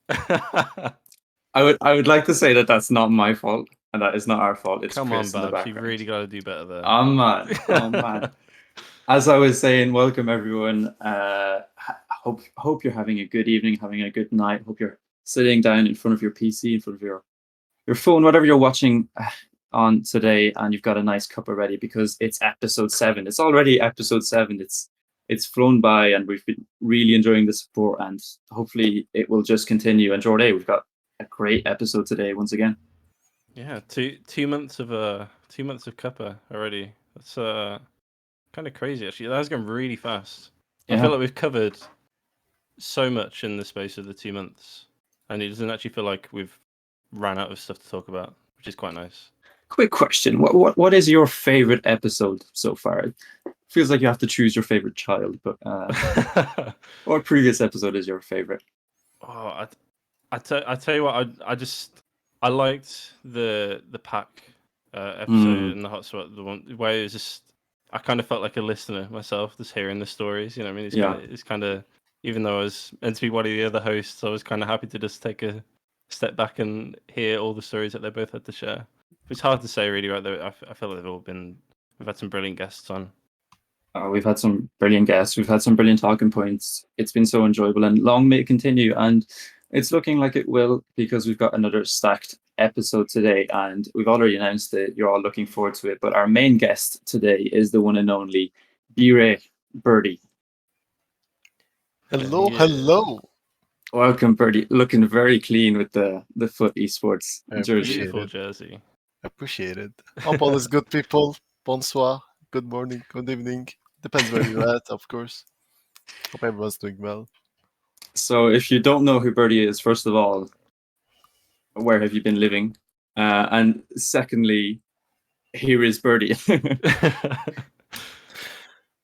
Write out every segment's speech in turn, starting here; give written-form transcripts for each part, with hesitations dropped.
I would like to say that that's not my fault and that is not our fault. It's Come on, Chris in the Babz, you've background. really got to do better there. Oh man, oh man. As I was saying, welcome everyone. Hope you're having a good evening, having a good night. Hope you're sitting down in front of your PC, in front of your phone, whatever you're watching on today, and you've got a nice cuppa ready because it's episode 7. It's already episode 7. It's flown by, and we've been really enjoying the support, and hopefully it will just continue. And Jorday, we've got a great episode today once again. Yeah, 2 months of 2 months of Cuppa already. That's kind of crazy actually. That has gone really fast. I feel Yeah. like we've covered so much in the space of the 2 months, and it doesn't actually feel like we've ran out of stuff to talk about, which is quite nice. Quick question: what is your favorite episode so far? It feels like you have to choose your favorite child, but what previous episode is your favorite? Oh, I tell you what, I liked the pack episode in the hotspot, the one where it was just I kind of felt like a listener myself, just hearing the stories. You know, what I mean, Yeah. it's kind of even though I was meant to be one of the other hosts, I was kind of happy to just take a step back and hear all the stories that they both had to share. It's hard to say really, right? Though I feel like we've had some brilliant guests on. We've had some brilliant guests. We've had some brilliant talking points. It's been so enjoyable, and long may it continue. And it's looking like it will because we've got another stacked episode today, and we've already announced that you're all looking forward to it. But our main guest today is the one and only Birdie. Hello, Yeah. hello. Welcome, Birdie. Looking very clean with the Foot Esports I jersey. appreciate Beautiful it. jersey. Appreciate it. Hope all is good, people. Bonsoir. Good morning. Good evening. Depends where you're at, of course. Hope everyone's doing well. So, if you don't know who Birdie is, first of all, where have you been living? And secondly, here is Birdie.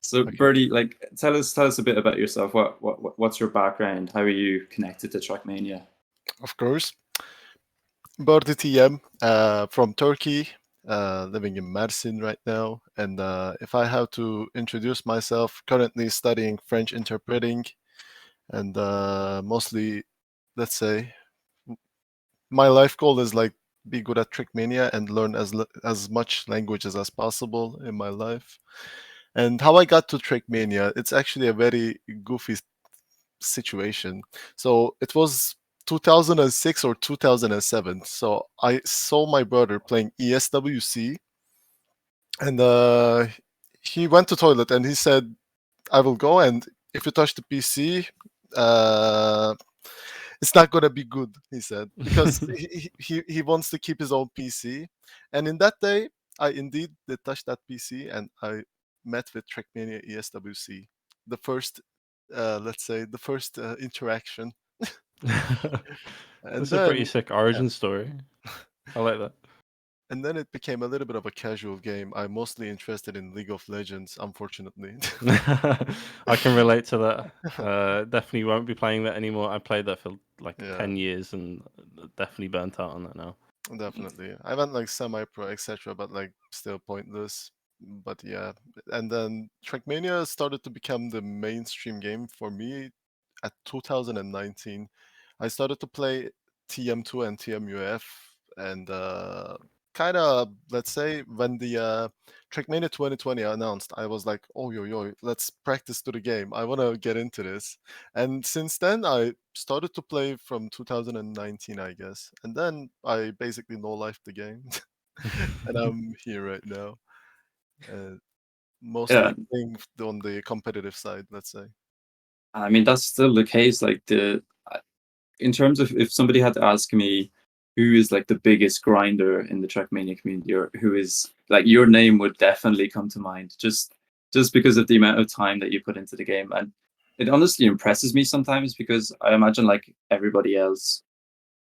So, Okay. Birdie, like, tell us a bit about yourself. What's your background? How are you connected to TrackMania? Of course. Birdie TM from Turkey, living in Mersin right now. And if I have to introduce myself, currently studying French interpreting, and mostly, let's say, my life goal is like be good at TrackMania and learn as much languages as possible in my life. And how I got to TrackMania, it's actually a very goofy situation. So it was 2006 or 2007. So I saw my brother playing ESWC, and he went to toilet and he said, "I will go, and if you touch the PC, uh, it's not gonna be good," he said, because he wants to keep his own PC. And in that day, I indeed did touch that PC, and I met with TrackMania ESWC, the first, let's say, the first interaction. And That's a pretty then, sick yeah, origin story. I like that. and then it became a little bit of a casual game. I'm mostly interested in League of Legends, unfortunately. I can relate to that. Definitely won't be playing that anymore. I played that for like Yeah, 10 years and definitely burnt out on that now. definitely. I went like semi-pro, etc., but like still pointless. But yeah, and then Trackmania started to become the mainstream game for me at 2019. I started to play TM2 and TMUF, and kind of, let's say, when the Trackmania 2020 announced, I was like, oh yo, let's practice to the game. I want to get into this. And since then, I started to play from 2019, I guess, and then I basically no-life the game, and I'm here right now. Uh, Yeah, Mostly playing on the competitive side, let's say. I mean that's still the case. Like in terms of if somebody had to ask me who is like the biggest grinder in the TrackMania community, or who is like your name would definitely come to mind, just because of the amount of time that you put into the game. And it honestly impresses me sometimes because I imagine like everybody else,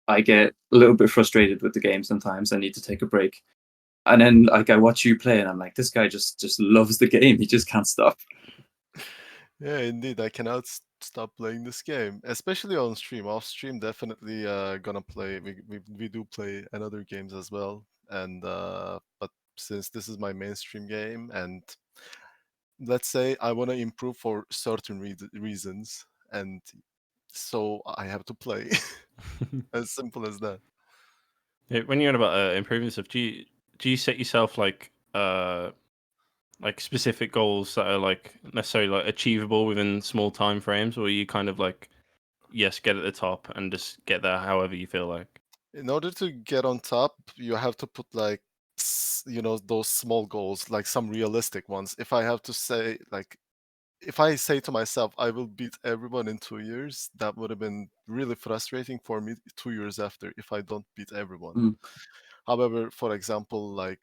I get a little bit frustrated with the game sometimes. I need to take a break. And then like I watch you play and I'm like, this guy just loves the game. He just can't stop. Yeah, indeed. I cannot stop playing this game, especially on stream. Off stream, definitely gonna play. We do play another games as well, and but since this is my mainstream game, and let's say I want to improve for certain reasons, and so I have to play. As simple as that. Yeah, when you're on about improving stuff, do you set yourself like specific goals that are like necessarily like achievable within small time frames, or are you kind of like, yes, get at the top and just get there however you feel like? In order to get on top, you have to put like those small goals, like some realistic ones. If I have to say, like, if I say to myself I will beat everyone in 2 years, that would have been really frustrating for me 2 years after if I don't beat everyone. Mm. However, for example, like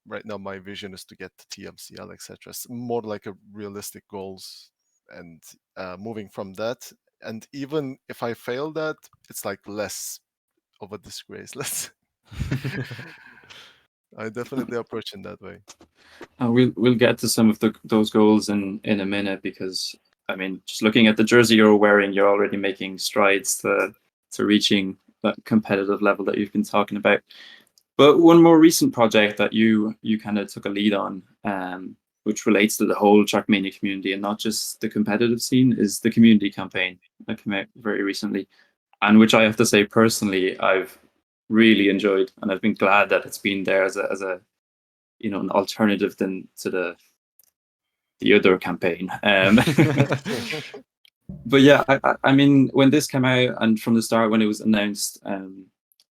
right now my vision is to get to TMCL, etc. More like a realistic goals, and moving from that. And even if I fail that, it's like less of a disgrace. Let's. I definitely approach in that way. We'll get to some of those goals in a minute, because I mean, just looking at the jersey you're wearing, you're already making strides to reaching that competitive level that you've been talking about. But one more recent project that you kind of took a lead on, which relates to the whole TrackMania community and not just the competitive scene, is the community campaign that came out very recently, and which I have to say personally I've really enjoyed, and I've been glad that it's been there as a an alternative than to the other campaign. But yeah, I mean, when this came out and from the start when it was announced,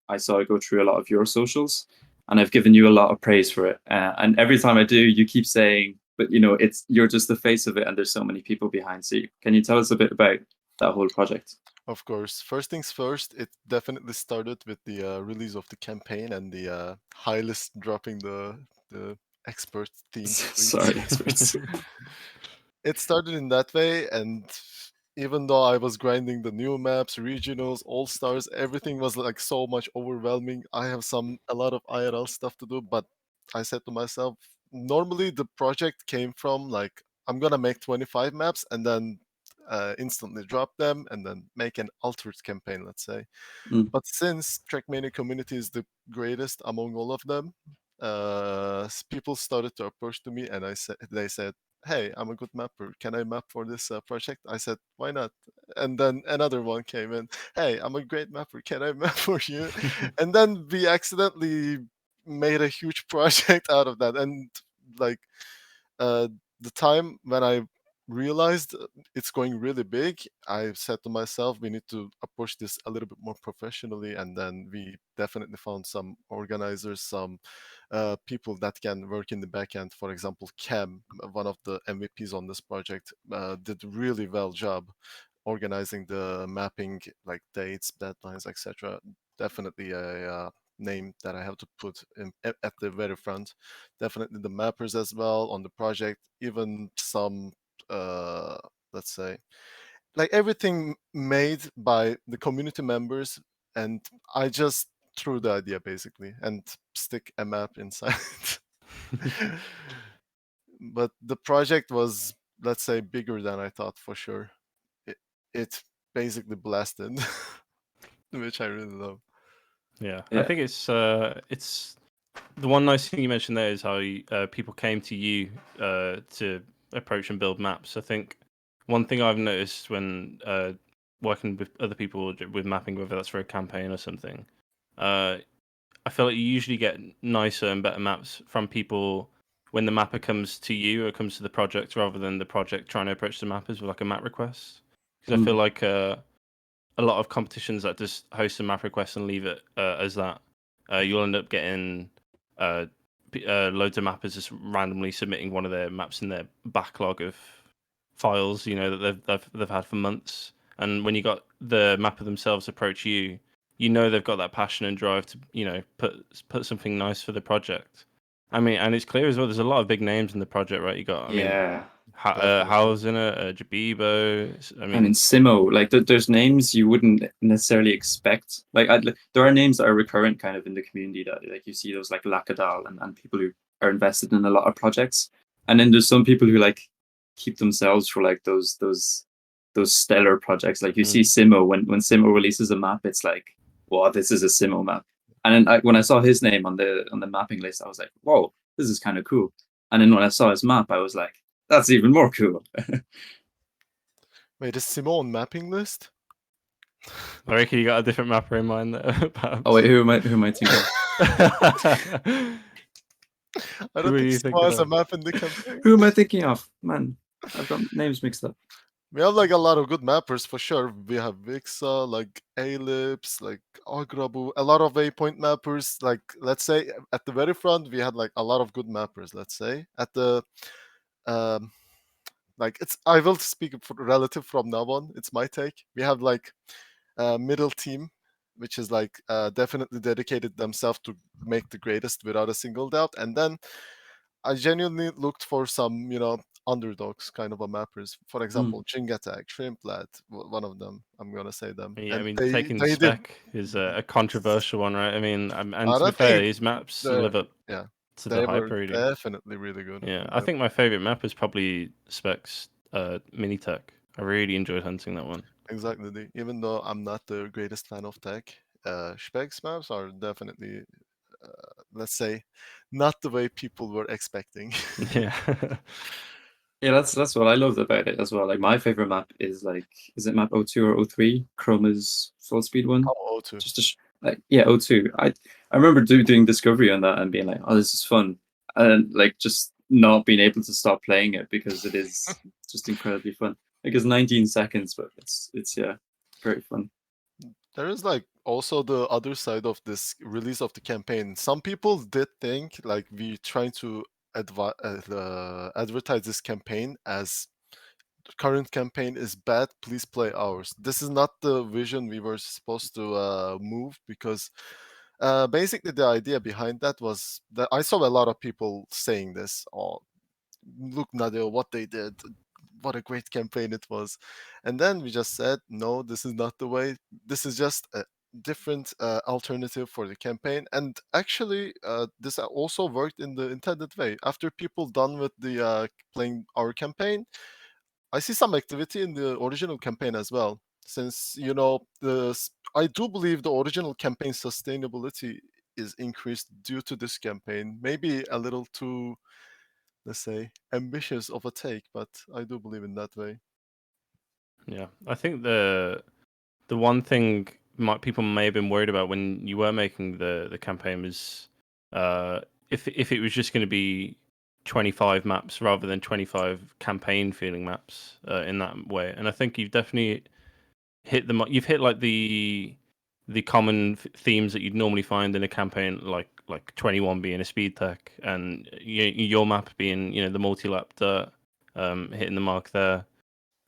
I saw it go through a lot of your socials, and I've given you a lot of praise for it. And every time I do, you keep saying, but you're just the face of it, and there's so many people behind. So can you tell us a bit about that whole project? Of course. First things first, it definitely started with the release of the campaign and the high list dropping the expert themed Sorry, experts. It started in that way, and even though I was grinding the new maps, regionals, all stars, everything was like so much overwhelming. I have a lot of IRL stuff to do, but I said to myself, normally the project came from like I'm gonna make 25 maps and then instantly drop them and then make an altered campaign, let's say. Mm. But since TrackMania community is the greatest among all of them, people started to approach to me, and they said, "Hey, I'm a good mapper. Can I map for this project?" I said, "Why not?" And then another one came in. "Hey, I'm a great mapper. Can I map for you?" And then we accidentally made a huge project out of that. And like the time when I realized it's going really big, I said to myself, we need to approach this a little bit more professionally. And then we definitely found some organizers, some people that can work in the back end. For example, Cam, one of the MVPs on this project, did really well job organizing the mapping, like dates, deadlines, etc. Definitely a name that I have to put at the very front. Definitely the mappers as well on the project, even some, let's say, like everything made by the community members. And I just threw the idea basically and stick a map inside. But the project was, let's say, bigger than I thought for sure. It basically blasted, which I really love. Yeah, I Yeah. think it's the one nice thing you mentioned there is how people came to you to approach and build maps. I think one thing I've noticed when working with other people with mapping, whether that's for a campaign or something, I feel like you usually get nicer and better maps from people when the mapper comes to you or comes to the project, rather than the project trying to approach the mappers with like a map request. Because I feel like a lot of competitions that just host a map request and leave it as that, you'll end up getting loads of mappers just randomly submitting one of their maps in their backlog of files, that they've had for months. And when you got the mapper themselves approach you, they've got that passion and drive to put something nice for the project. I mean, and it's clear as well. There's a lot of big names in the project, right? You got, I mean, Yeah. How's in it, Jabibo. I mean, Simo, like there's names you wouldn't necessarily expect. Like there are names that are recurrent kind of in the community, that like you see those like Lakadal and people who are invested in a lot of projects. And then there's some people who like keep themselves for like those stellar projects. Like you see Simo, when Simo releases a map, it's like, wow, this is a Simo map. And then when I saw his name on the mapping list, I was like, whoa, this is kind of cool. And then when I saw his map, I was like, that's even more cool. Wait, is Simon on mapping list? I reckon you got a different mapper in mind there, perhaps. Oh wait, who am I thinking of? I Who don't are think you Snow thinking has a of? map in the campaign. Who am I thinking of? Man, I've got names mixed up. We have like a lot of good mappers for sure. We have Vixa, like Ellipse, like Agrabu, a lot of waypoint mappers. Like let's say at the very front we had like a lot of good mappers. Let's say at the um, like it's I will speak for relative from now on. It's my take. We have like a middle team, which is like definitely dedicated themselves to make the greatest without a single doubt. And then I genuinely looked for some, underdogs kind of a mappers. For example, Jing Attack, Shrimp Lad, one of them. I'm gonna say them. Yeah, I And mean, they taking they did. spec is a controversial one, right? I mean, and I to be don't fair, think his maps the live up yeah to the they hype were already. definitely really good. Yeah, I think my favorite map is probably Specs Mini Tech. I really enjoyed hunting that one. Exactly. Even though I'm not the greatest fan of tech, Specs maps are definitely, let's say, not the way people were expecting. Yeah. Yeah, that's what I loved about it as well. Like my favorite map is is it map 02 or 03? Chroma's full speed one. Oh, too. Just like yeah, 02. I remember doing discovery on that and being like, oh, this is fun, and like just not being able to stop playing it because it is just incredibly fun. Like it's 19 seconds, but it's yeah, very fun. There is like also the other side of this release of the campaign. Some people did think like we trying to advertise this campaign as the current campaign is bad. Please play ours. This is not the vision we were supposed to move because basically the idea behind that was that I saw a lot of people saying this. Oh, look, Nadeo, what they did. What a great campaign it was. And then we just said, no, this is not the way. This is just a different alternative for the campaign. And actually, this also worked in the intended way. After people done with the playing our campaign, I see some activity in the original campaign as well. Since I do believe the original campaign sustainability is increased due to this campaign. Maybe a little too, let's say, ambitious of a take, but I do believe in that way. Yeah, I think the one thing people may have been worried about when you were making the campaign was if it was just going to be 25 maps rather than 25 campaign feeling maps in that way. And I think you've definitely hit you've hit like the common themes that you'd normally find in a campaign, like 21 being a speed tech and your map being the multi-lap dirt, hitting the mark there,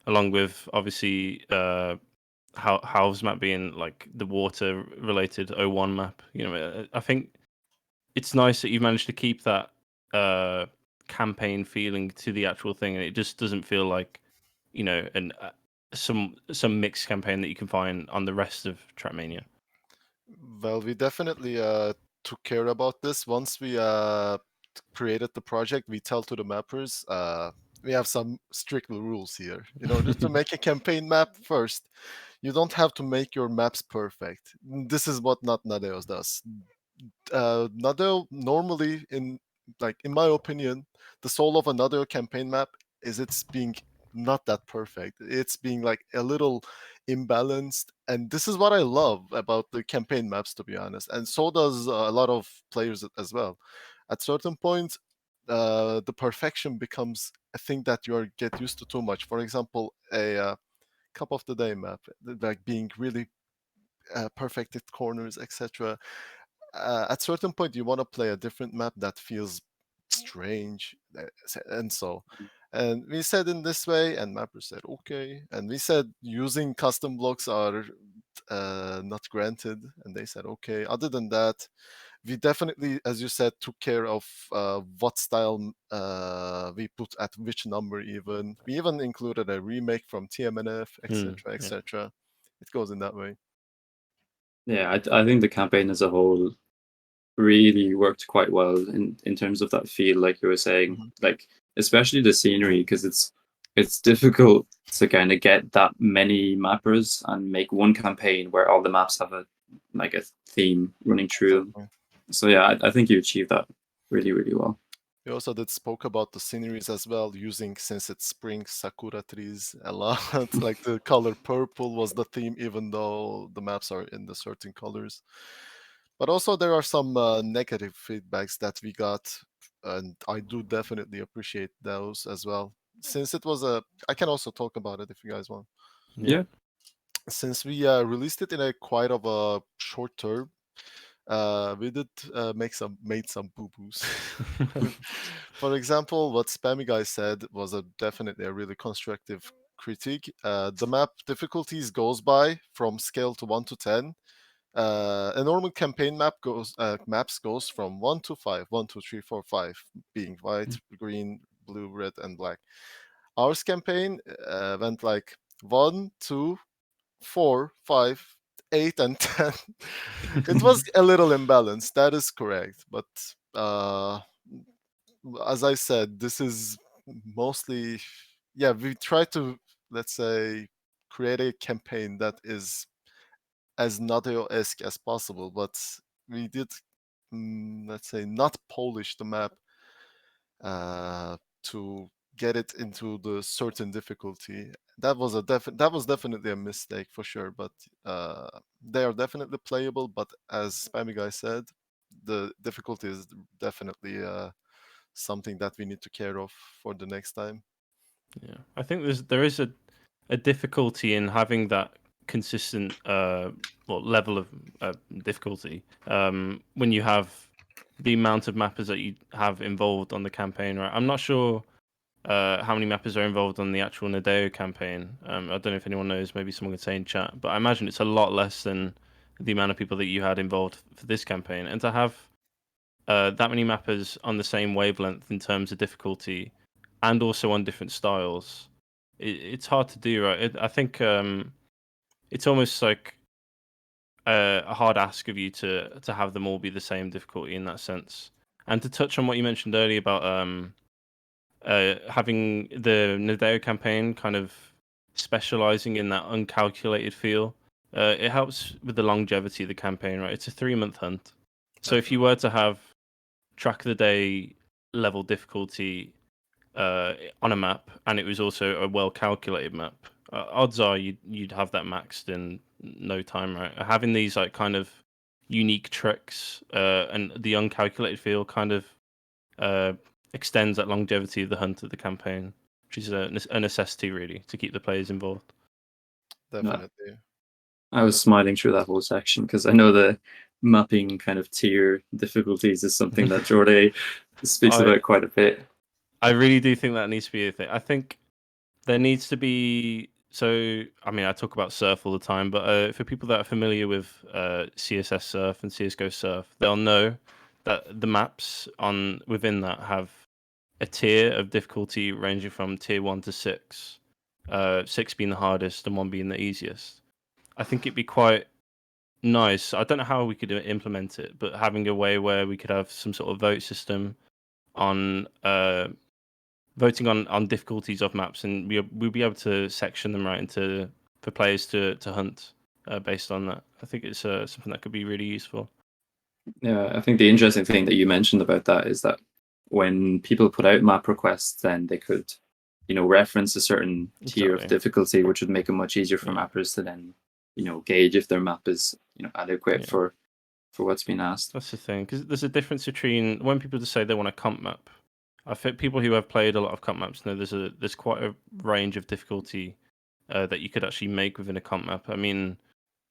along with obviously Halves map being like the water related 01 map. I think it's nice that you've managed to keep that campaign feeling to the actual thing, and it just doesn't feel like an some mixed campaign that you can find on the rest of TrackMania. Well, we definitely took care about this. Once we created the project, we tell to the mappers, we have some strict rules here. In order to make a campaign map first, you don't have to make your maps perfect. This is what not Nadeos does. Nadeo normally, in my opinion, the soul of another campaign map is it's being not that perfect. It's being like a little imbalanced, and this is what I love about the campaign maps, to be honest. And so does a lot of players as well. At certain points, the perfection becomes a thing that you get used to too much. For example, a cup of the day map, like being really perfected corners, etc. At certain point you want to play a different map that feels strange, and so and we said in this way, and mapper said okay, and we said using custom blocks are not granted, and they said okay. Other than that, we definitely, as you said, took care of what style we put at which number. Even we even included a remake from TMNF, etc., etc. It goes in that way. Yeah, I think the campaign as a whole really worked quite well in terms of that feel, like you were saying, like especially the scenery, because it's difficult to kind of get that many mappers and make one campaign where all the maps have a theme running through them. Exactly. So yeah, I think you achieved that really, really well. We also did spoke about the sceneries as well, using, since it's spring, sakura trees a lot. Like the color purple was the theme, even though the maps are in the certain colors. But also there are some negative feedbacks that we got, and I do definitely appreciate those as well. Since it was I can also talk about it if you guys want. Yeah. Since we released it in a quite of a short term, we did made some boo boos. For example, what Spammy Guy said was definitely a really constructive critique. The map difficulties goes by from scale to 1 to 10. A normal campaign maps goes from 1 to 5, 1, 2, 3, 4, 5, being white, green, blue, red, and black. Ours campaign went like 1, 2, 4, 5, 8, and 10. It was a little imbalanced. That is correct. But as I said, this is mostly, yeah, we try to, let's say, create a campaign that is as Nualaoch-esque as possible, but we did, let's say, not polish the map to get it into the certain difficulty. That was definitely a mistake for sure. But they are definitely playable. But as Spammy Guy said, the difficulty is definitely something that we need to care of for the next time. Yeah, I think there is a difficulty in having that consistent level of difficulty when you have the amount of mappers that you have involved on the campaign. Right, I'm not sure how many mappers are involved on the actual Nualaoch campaign. I don't know if anyone knows. Maybe someone could say in chat. But I imagine it's a lot less than the amount of people that you had involved for this campaign. And to have that many mappers on the same wavelength in terms of difficulty and also on different styles, it's hard to do, right? I think it's almost like a hard ask of you to have them all be the same difficulty in that sense. And to touch on what you mentioned earlier about having the Nualaoch campaign kind of specializing in that uncalculated feel, it helps with the longevity of the campaign, right? It's a 3-month hunt. So if you were to have track of the day level difficulty on a map, and it was also a well calculated map, odds are you'd have that maxed in no time, right? Having these like kind of unique tricks and the uncalculated feel kind of extends that longevity of the hunt of the campaign, which is a necessity really to keep the players involved. Definitely. I was smiling through that whole section because I know the mapping kind of tier difficulties is something that Jorday speaks about quite a bit. I really do think that needs to be a thing. I think there needs to be. So, I mean, I talk about Surf all the time, but for people that are familiar with CSS Surf and CSGO Surf, they'll know that the maps within that have a tier of difficulty ranging from tier 1 to 6, 6 being the hardest and 1 being the easiest. I think it'd be quite nice. I don't know how we could implement it, but having a way where we could have some sort of vote system on voting on difficulties of maps, and we'll be able to section them right into for players to hunt based on that. I think it's something that could be really useful. Yeah, I think the interesting thing that you mentioned about that is that when people put out map requests, then they could, reference a certain tier of difficulty, which would make it much easier for mappers to then, gauge if their map is, adequate for what's being asked. That's the thing, because there's a difference between when people just say they want a comp map. I think people who have played a lot of comp maps know there's quite a range of difficulty that you could actually make within a comp map. I mean,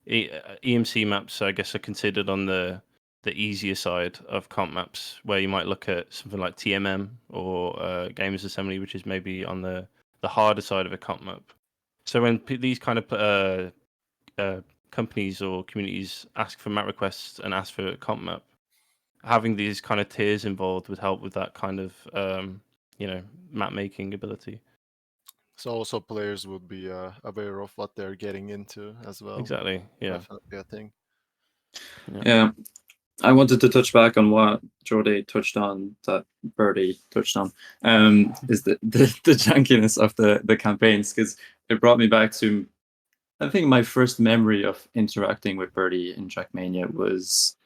EMC maps, I guess, are considered on the easier side of comp maps, where you might look at something like TMM or Gamers Assembly, which is maybe on the harder side of a comp map. So when these kind of companies or communities ask for map requests and ask for a comp map, having these kind of tiers involved would help with that kind of map making ability. So also players would be aware of what they're getting into as well. Exactly. Yeah. Definitely a thing. Yeah. I wanted to touch back on what Jorday touched on, that Birdie touched on, is the jankiness of the campaigns, because it brought me back to, I think my first memory of interacting with Birdie in TrackMania was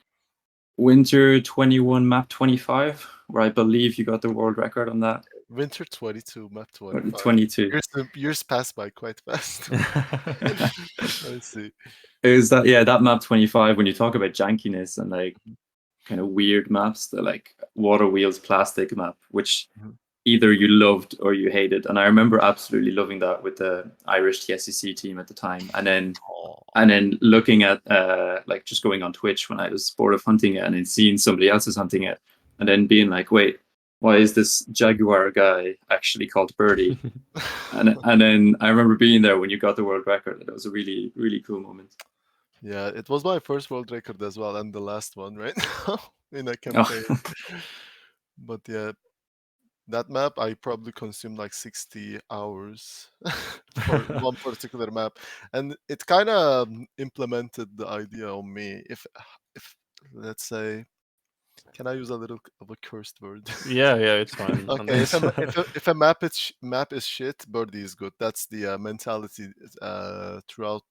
Winter 21, map 25, where I believe you got the world record on that. Winter 22, map Or 25. 22. Years pass by quite fast. I see. It was that map 25, when you talk about jankiness and like kind of weird maps, the like water wheels plastic map, which Mhm. either you loved or you hated. And I remember absolutely loving that with the Irish TSEC team at the time. And then looking at like just going on Twitch when I was bored of hunting it and then seeing somebody else's hunting it and then being like, wait, why is this Jaguar guy actually called Birdie? and then I remember being there when you got the world record. That was a really, really cool moment. Yeah, it was my first world record as well, and the last one right now in a Oh. campaign. But yeah, that map I probably consumed like 60 hours for one particular map, and it kind of implemented the idea on me. If let's say, can I use a little of a cursed word? Yeah, it's fine. Okay, if a map is shit, Birdie is good. That's the mentality throughout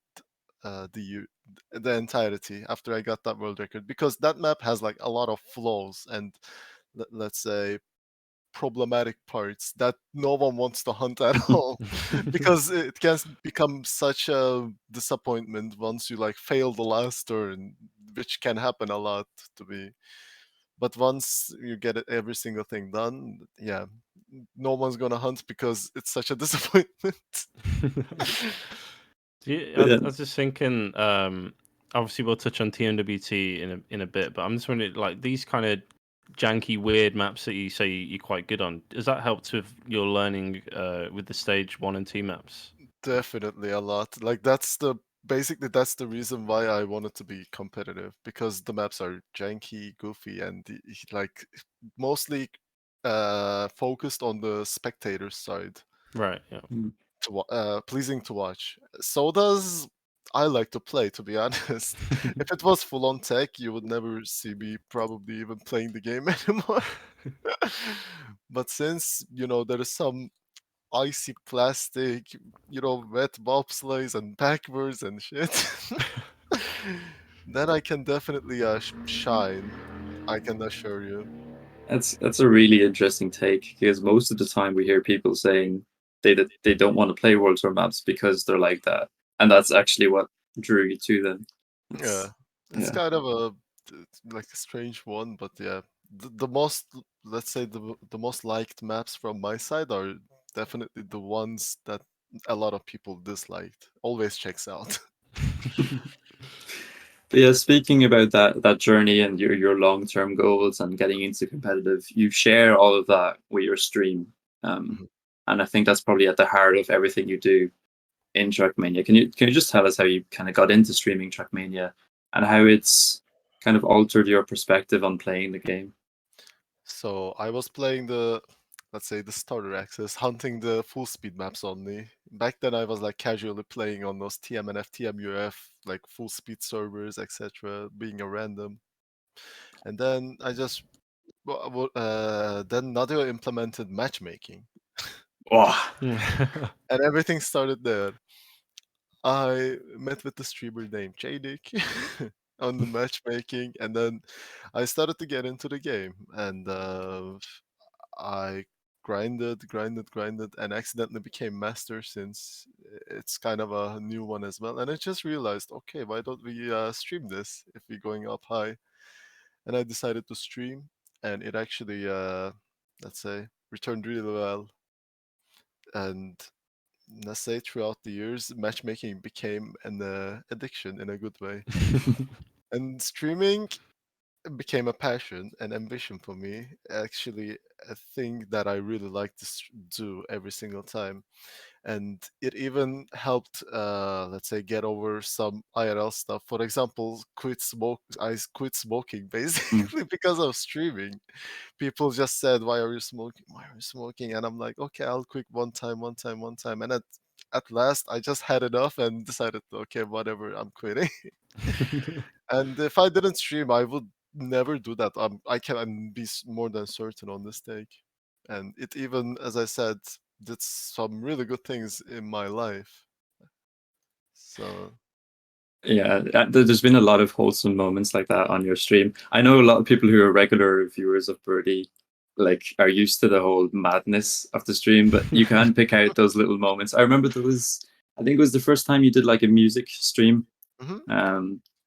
the entirety after I got that world record, because that map has like a lot of flaws and let's say problematic parts that no one wants to hunt at all, because it can become such a disappointment once you like fail the last turn, which can happen a lot to me. But once you get every single thing done, yeah, no one's gonna hunt because it's such a disappointment. I was just thinking. Obviously, we'll touch on TMWT in a bit, but I'm just wondering, like these kind of janky, weird maps that you say you're quite good on. Does that help with your learning with the stage 1 and 2 maps? Definitely a lot. Like basically that's the reason why I wanted to be competitive, because the maps are janky, goofy, and like mostly focused on the spectator side. Right. Yeah. Pleasing to watch. So does I like to play, to be honest. If it was full on tech, you would never see me probably even playing the game anymore. But since there is some icy plastic, wet bobsleighs and backwards and shit, then I can definitely shine. I can assure you. That's a really interesting take, because most of the time we hear people saying they don't want to play World Tour maps because they're like that, and that's actually what drew you to them. Yeah, it's Yeah. kind of like a strange one, but yeah, the most, let's say, the most liked maps from my side are definitely the ones that a lot of people disliked. Always checks out. But yeah, speaking about that journey and your long-term goals and getting into competitive, you share all of that with your stream, Mhm. and I think that's probably at the heart of everything you do in TrackMania. Can you just tell us how you kind of got into streaming TrackMania and how it's kind of altered your perspective on playing the game? So I was playing let's say, the starter access, hunting the full speed maps only. Back then I was like casually playing on those TMNF, TMUF, like full speed servers, etc., being a random. And then then Nadio implemented matchmaking, Oh, and everything started there. I met with the streamer named JDick on the matchmaking, and then I started to get into the game, and I grinded, and accidentally became master, since it's kind of a new one as well. And I just realized, okay, why don't we stream this if we're going up high? And I decided to stream, and it actually, let's say, returned really well. And let's say throughout the years, matchmaking became an addiction in a good way, and streaming became a passion and ambition for me. Actually, a thing that I really like to do every single time, and it even helped, let's say, get over some IRL stuff. For example, I quit smoking basically because of streaming. People just said, "Why are you smoking? Why are you smoking?" And I'm like, "Okay, I'll quit one time, one time, one time." And at last, I just had enough and decided, "Okay, whatever, I'm quitting." And if I didn't stream, I would never do that. I can be more than certain on this take. And it even, as I said, did some really good things in my life. So Yeah, there's been a lot of wholesome moments like that on your stream. I know a lot of people who are regular viewers of Birdie like are used to the whole madness of the stream, but you can pick out those little moments. I remember I think it was the first time you did like a music stream. Mhm.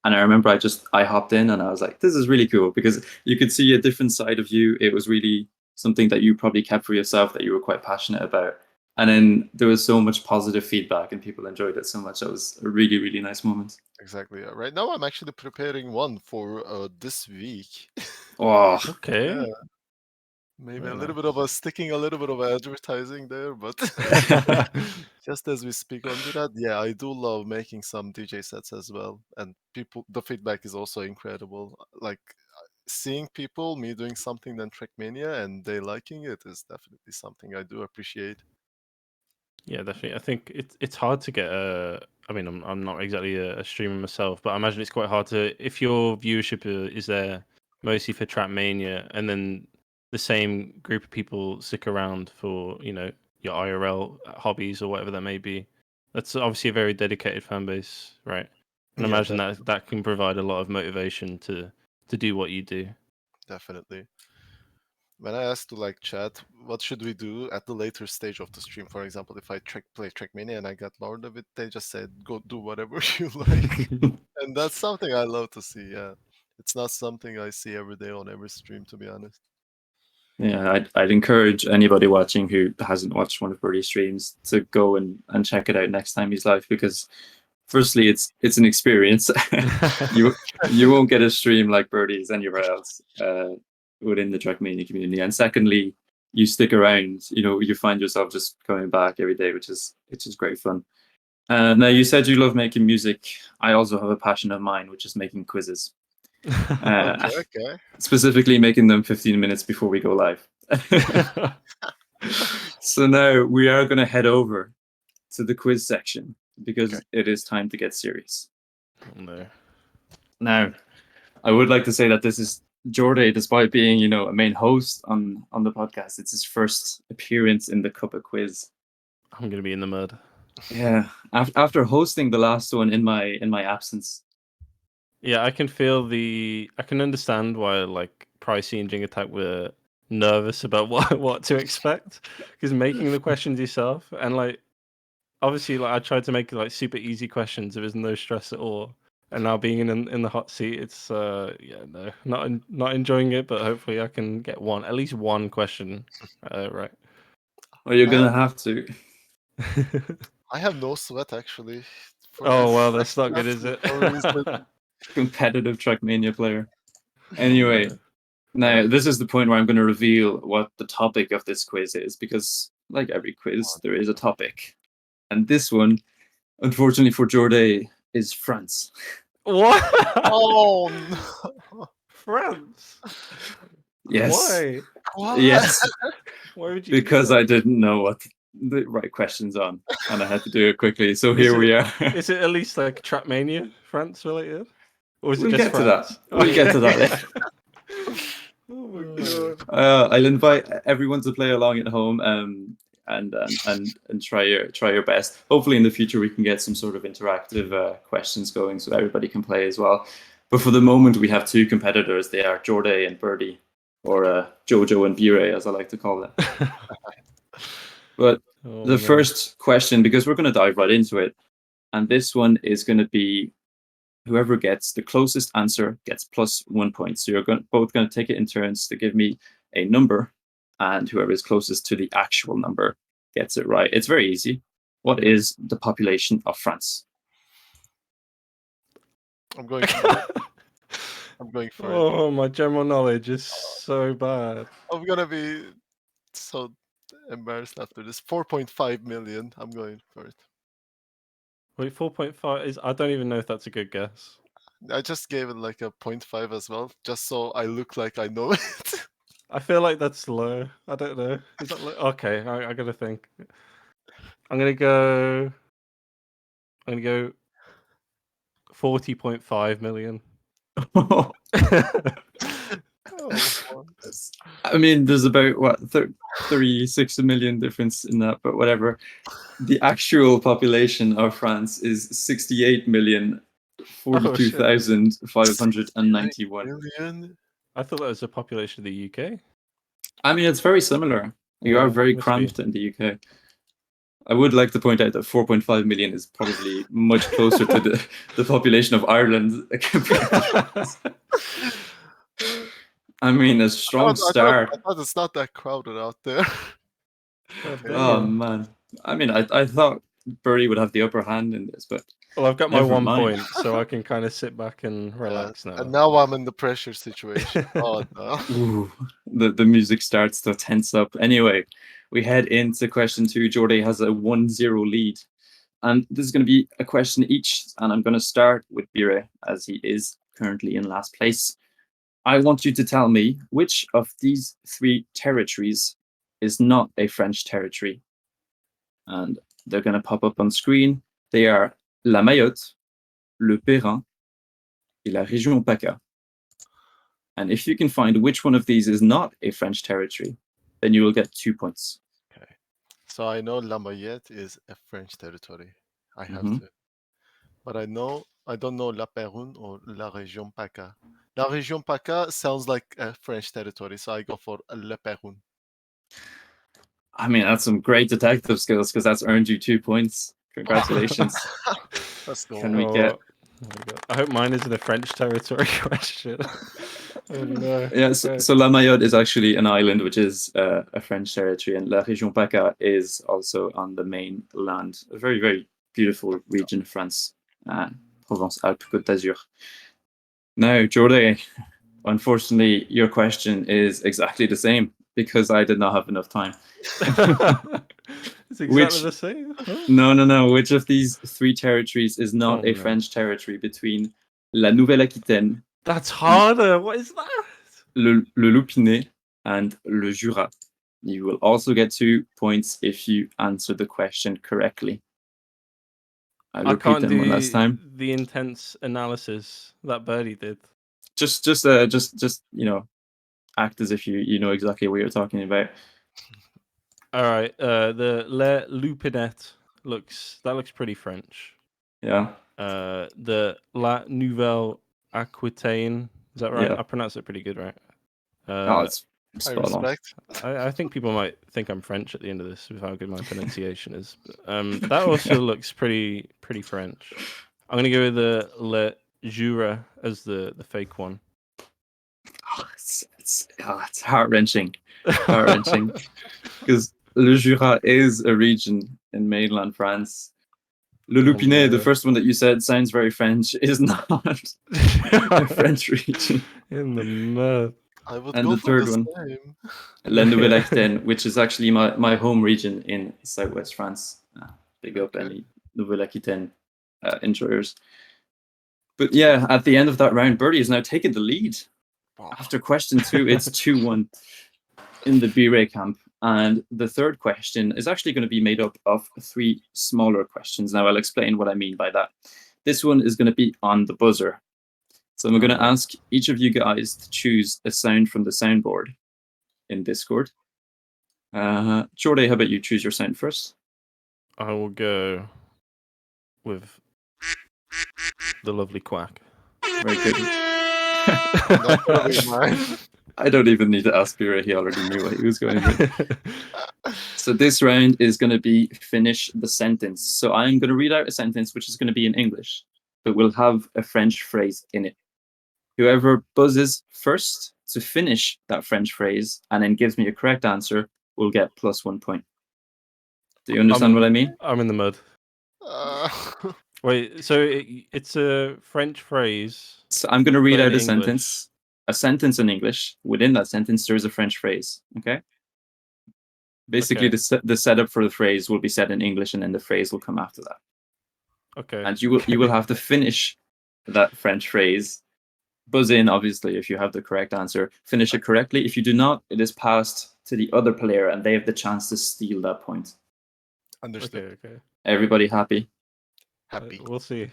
And I remember I hopped in and I was like, this is really cool because you could see a different side of you. It was really something that you probably kept for yourself that you were quite passionate about. And then there was so much positive feedback and people enjoyed it so much. That was a really, really nice moment. Exactly. Right now, I'm actually preparing one for this week. Oh, Okay. Yeah. Maybe Very a little nice. bit of sticking a little bit of advertising there, but just as we speak onto that, yeah, I do love making some DJ sets as well, and the feedback is also incredible. Like seeing me doing something than TrackMania and they liking it is definitely something I do appreciate. Yeah, definitely. I think it's hard to get a. I mean, I'm not exactly a streamer myself, but I imagine it's quite hard to if your viewership is there mostly for TrackMania, and then the same group of people stick around for your IRL hobbies or whatever that may be. That's obviously a very dedicated fan base, right? And I Yeah, imagine that can provide a lot of motivation to do what you do. definitely. When I asked to like chat, what should we do at the later stage of the stream? For example, if I play TrackMania and I got bored of it, they just said, "Go do whatever you like," and that's something I love to see. Yeah, it's not something I see every day on every stream, to be honest. yeah, I'd encourage anybody watching who hasn't watched one of Birdie's streams to go and check it out next time he's live because firstly it's an experience. you won't get a stream like Birdie's anywhere else within the TrackMania community. And secondly, you stick around, you find yourself just coming back every day, which is great fun. Now you said you love making music. I also have a passion of mine, which is making quizzes. Okay. Specifically making them 15 minutes before we go live. So now we are going to head over to the quiz section because it is time to get serious. Oh, no. Now, I would like to say that this is Jorday, despite being, a main host on the podcast. It's his first appearance in the Cuppa quiz. I'm gonna be in the mud. Yeah, after hosting the last one in my absence. Yeah, I can understand why like Pricey and Jing Attack were nervous about what to expect because making the questions yourself and like obviously like I tried to make like super easy questions. There was no stress at all. And now being in the hot seat, it's not enjoying it. But hopefully I can get at least one question right. Well, you're gonna have to. I have no sweat actually. For Oh this. well, that's not good, is it? Competitive TrackMania player. Anyway, no. now this is the point where I'm going to reveal what the topic of this quiz is because, like every quiz, there is a topic, and this one, unfortunately for Jorday, is France. What? Oh no! France? Yes. Why? What? Yes. Why would you? Because I didn't know what the right questions on, and I had to do it quickly. So here we are. Is it at least like TrackMania France related, or is it We'll just get to France? that. We'll get to that later. Oh my god! I'll invite everyone to play along at home, and try your best. Hopefully, in the future, we can get some sort of interactive questions going, so everybody can play as well. But for the moment, we have two competitors. They are Jorday and Birdie, or Jojo and Bure, as I like to call them. But the first question, because we're going to dive right into it, and this one is going to be whoever gets the closest answer gets plus 1 point. So you're both going to take it in turns to give me a number, and whoever is closest to the actual number gets it right. It's very easy. What is the population of France? I'm going for it. Oh, my general knowledge is so bad. I'm gonna be so embarrassed after this. 4.5 million. I'm going for it. Wait, 4.5 is. I don't even know if that's a good guess. I just gave it like a 0.5 as well, just so I look like I know it. I feel like that's low. I don't know. Is that low? Okay? I gotta think. I'm gonna go 40.5 million. I mean, there's about 36 million difference in that, but whatever. The actual population of France is 68 million. 42,591. Million? I thought that was the population of the UK. I mean, it's very similar. You are Yeah, very must cramped in the UK. I would like to point out that 4.5 million is probably much closer to the population of Ireland compared to France. I mean, a strong start. I thought it's not that crowded out there. God Oh damn. man. I mean, I thought Birdie would have the upper hand in this, but Well, I've got my Never 1 mind. point, so I can kind of sit back and relax now. And now I'm in the pressure situation. Oh no. ooh, the music starts to tense up. Anyway, we head into question 2. Jorday has a 1-0 lead. And this is going to be a question each, and I'm going to start with Bire, as he is currently in last place. I want you to tell me which of these 3 territories is not a French territory. And they're going to pop up on screen. They are la Mayotte, le Perrin, et la région PACA. And if you can find which one of these is not a French territory, then you will get 2 points. Okay. So I know La Mayette is a French territory. I have Mhm. to. But I don't know La Pérouse or La Région PACA. La Région PACA sounds like a French territory, so I go for Le Pérouse. I mean, that's some great detective skills because that's earned you 2 points. Congratulations. Let's go. Can we get? Oh my God. I hope mine isn't a French territory question. Oh no. Yeah, Okay. so La Mayotte is actually an island, which is a French territory, and La Région PACA is also on the mainland. A very, very beautiful region of France, Provence-Alpes, Côte d'Azur. Now, Jorday, unfortunately, your question is exactly the same because I did not have enough time. It's exactly Which- the same. Huh? No. Which of these 3 territories is not Oh, a no. French territory between La Nouvelle-Aquitaine, That's harder. What is that? le Loupinet, and le Jura? You will also get 2 points if you answer the question correctly. I'll I repeat can't them one last do time. the intense analysis that Birdie did. Just act as if you know exactly what you're talking about. All right. The Le Loupinette looks pretty French. Yeah. The La Nouvelle Aquitaine, is that right? Yeah. I pronounced it pretty good, right? It's I spot on. respect. I think people might think I'm French at the end of this with how good my pronunciation is. But, that also looks pretty French. I'm gonna go with the Le Jura as the fake one. It's heart-wrenching. Heart-wrenching. Because Le Jura is a region in mainland France. Le Loupinet, the first one that you said, sounds very French, is not a French region. In the mud. I would And go the for third the one, same. La Nouvelle-Aquitaine, which is actually my home region in southwest France. Big up Okay. any Nouvelle-Aquitaine enjoyers. But yeah, at the end of that round, Birdie has now taken the lead. Wow. After question 2, it's 2-1 in the B-Ray camp. And the third question is actually going to be made up of 3 smaller questions. Now, I'll explain what I mean by that. This one is going to be on the buzzer. So I'm going to ask each of you guys to choose a sound from the soundboard in Discord. Jorday, how about you choose your sound first? I will go with the lovely quack. Very good. Not gonna be mine. I don't even need to ask Bira, he already knew what he was going with. So this round is going to be finish the sentence. So I'm going to read out a sentence which is going to be in English, but will have a French phrase in it. Whoever buzzes first to finish that French phrase and then gives me a correct answer will get +1 point. Do you understand what I mean? I'm in the mud. Wait, so it's a French phrase. So I'm going to read But in out a English. sentence in English. Within that sentence, there is a French phrase. Okay. Basically, Okay. the setup for the phrase will be said in English, and then the phrase will come after that. Okay. And you will have to finish that French phrase. Buzz in, obviously, if you have the correct answer. Finish it correctly. If you do not, it is passed to the other player, and they have the chance to steal that point. Understood. Okay. Everybody happy? Happy. We'll see.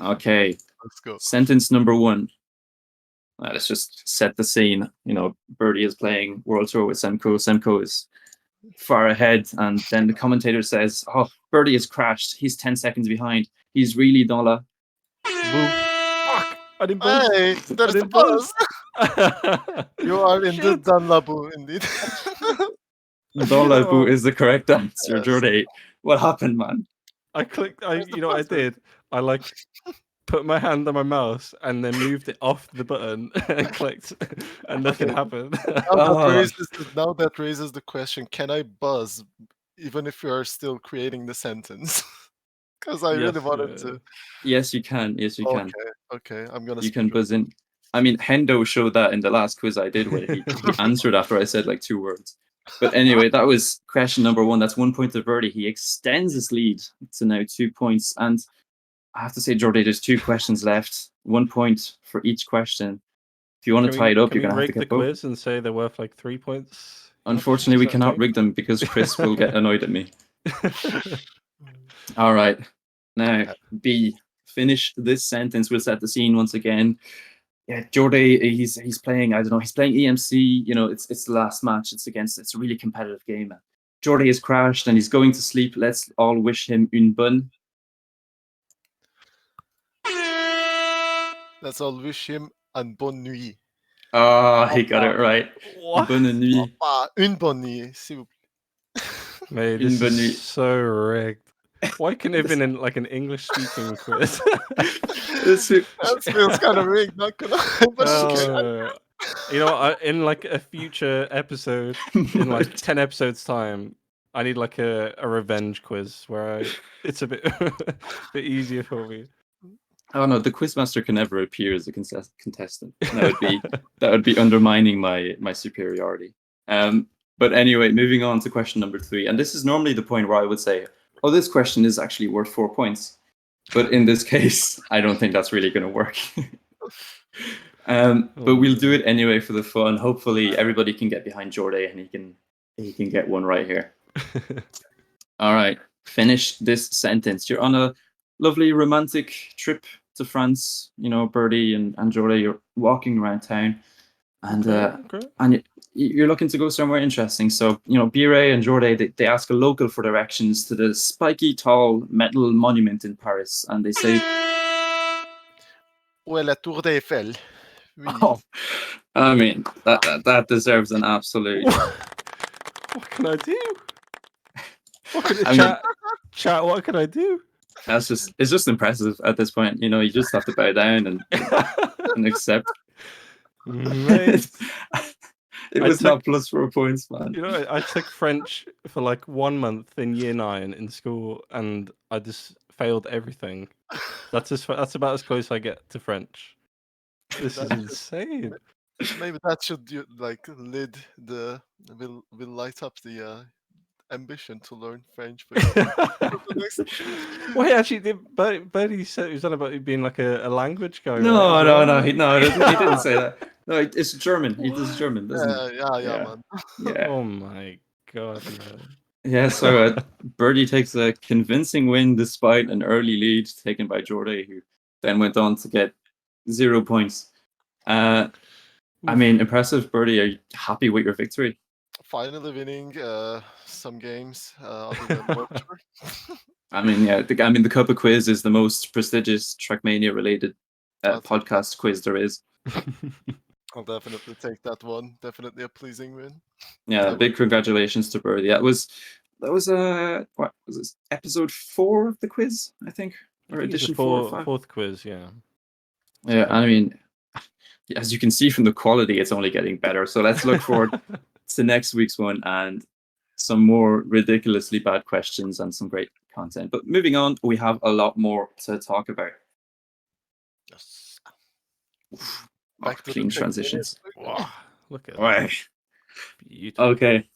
Okay. Let's go. Sentence number 1. Let's just set the scene. You know, Birdie is playing World Tour with Semco. Semco is far ahead, and then the commentator says, "Oh, Birdie has crashed. He's 10 seconds behind. He's really dans la Boo. Fuck! I didn't buzz. Hey, I there's the didn't buzz. buzz. You are in the Shit. Dunlabu, indeed. Nualaoch is the correct answer, Yes. Jorday. What happened, man? I clicked. There's the You know what I buzzer. did? I like put my hand on my mouse and then moved it off the button and clicked, and nothing Okay. happened. Oh. Now that raises the question: can I buzz even if you are still creating the sentence? Because I really wanted to. Yes, you can. Yes, you can. Okay. I'm gonna. You can buzz in. I mean, Hendo showed that in the last quiz I did, where he answered after I said like 2 words. But anyway, that was question number 1. That's 1 point to Birdie. He extends his lead to now 2 points. And I have to say, Jorday, there's 2 questions left. 1 point for each question. If you want to tie it up, you're going to have to rig the get both. quiz and say they're worth like 3 points. Unfortunately, we Is that a cannot thing? rig them because Chris will get annoyed at me. All right. Now, B, finish this sentence. We'll set the scene once again. Yeah, Jorday, he's playing, I don't know, he's playing EMC. You know, it's the last match. It's a really competitive game. Jorday has crashed and he's going to sleep. Let's all wish him une bonne. Let's all wish him une bonne nuit. Ah, he got it right. What? Bonne nuit. Une bonne nuit, s'il vous plaît. Mate, Une this bonne is nuit. so rigged. Why couldn't it have been in like an English speaking quiz? That feels kind of rigged, not gonna lie, but okay. You know, in like a future episode, in like 10 episodes time, I need like a revenge quiz where it's a bit bit easier for me. Oh no, the quizmaster can never appear as a contestant. That would be undermining my superiority. But anyway, moving on to question number 3, and this is normally the point where I would say, "Oh, this question is actually worth 4 points," but in this case, I don't think that's really going to work. But we'll do it anyway for the fun. Hopefully, everybody can get behind Jorday and he can get one right here. All right, finish this sentence. You're on a lovely romantic trip to France. You know, Birdie and Jorday. You're walking around town, and Okay. and you're looking to go somewhere interesting. So you know, Bire and Jorday they ask a local for directions to the spiky tall metal monument in Paris, and they say, Où est la tour d'Eiffel? Oui. "Oh, I mean that deserves an absolute." What can I do? What can I mean, chat? What can I do? it's just impressive at this point. You know, you just have to bow down and accept. Mate, It was not plus 4 points, man. you know, I took French for like 1 month in year 9 in school, and I just failed everything. That's about as close I get to French. This is insane. Maybe that should lead will light up the ambition to learn French. Wait, actually, Birdie said he was on about it being like a language guy. No, right? he didn't say that. No, it's German. He does German, doesn't he? Yeah, man. Yeah. Oh my god, man. Yeah, so Birdie takes a convincing win despite an early lead taken by Jorday, who then went on to get 0 points. I mean, impressive, Birdie. Are you happy with your victory? Finally winning some games other than World Tour. I mean, yeah. The Cuppa quiz is the most prestigious TrackMania related podcast quiz there is. I'll definitely take that one. Definitely a pleasing win. Yeah, big congratulations to Birdie. That was what was this, episode 4 of the quiz, I think, or edition 4 or 5. Fourth quiz, yeah. Yeah, I mean, as you can see from the quality, it's only getting better. So let's look forward to next week's one and some more ridiculously bad questions and some great content. But moving on, we have a lot more to talk about. Yes. Back to clean transitions. Wow, look at that. Beautiful. Okay,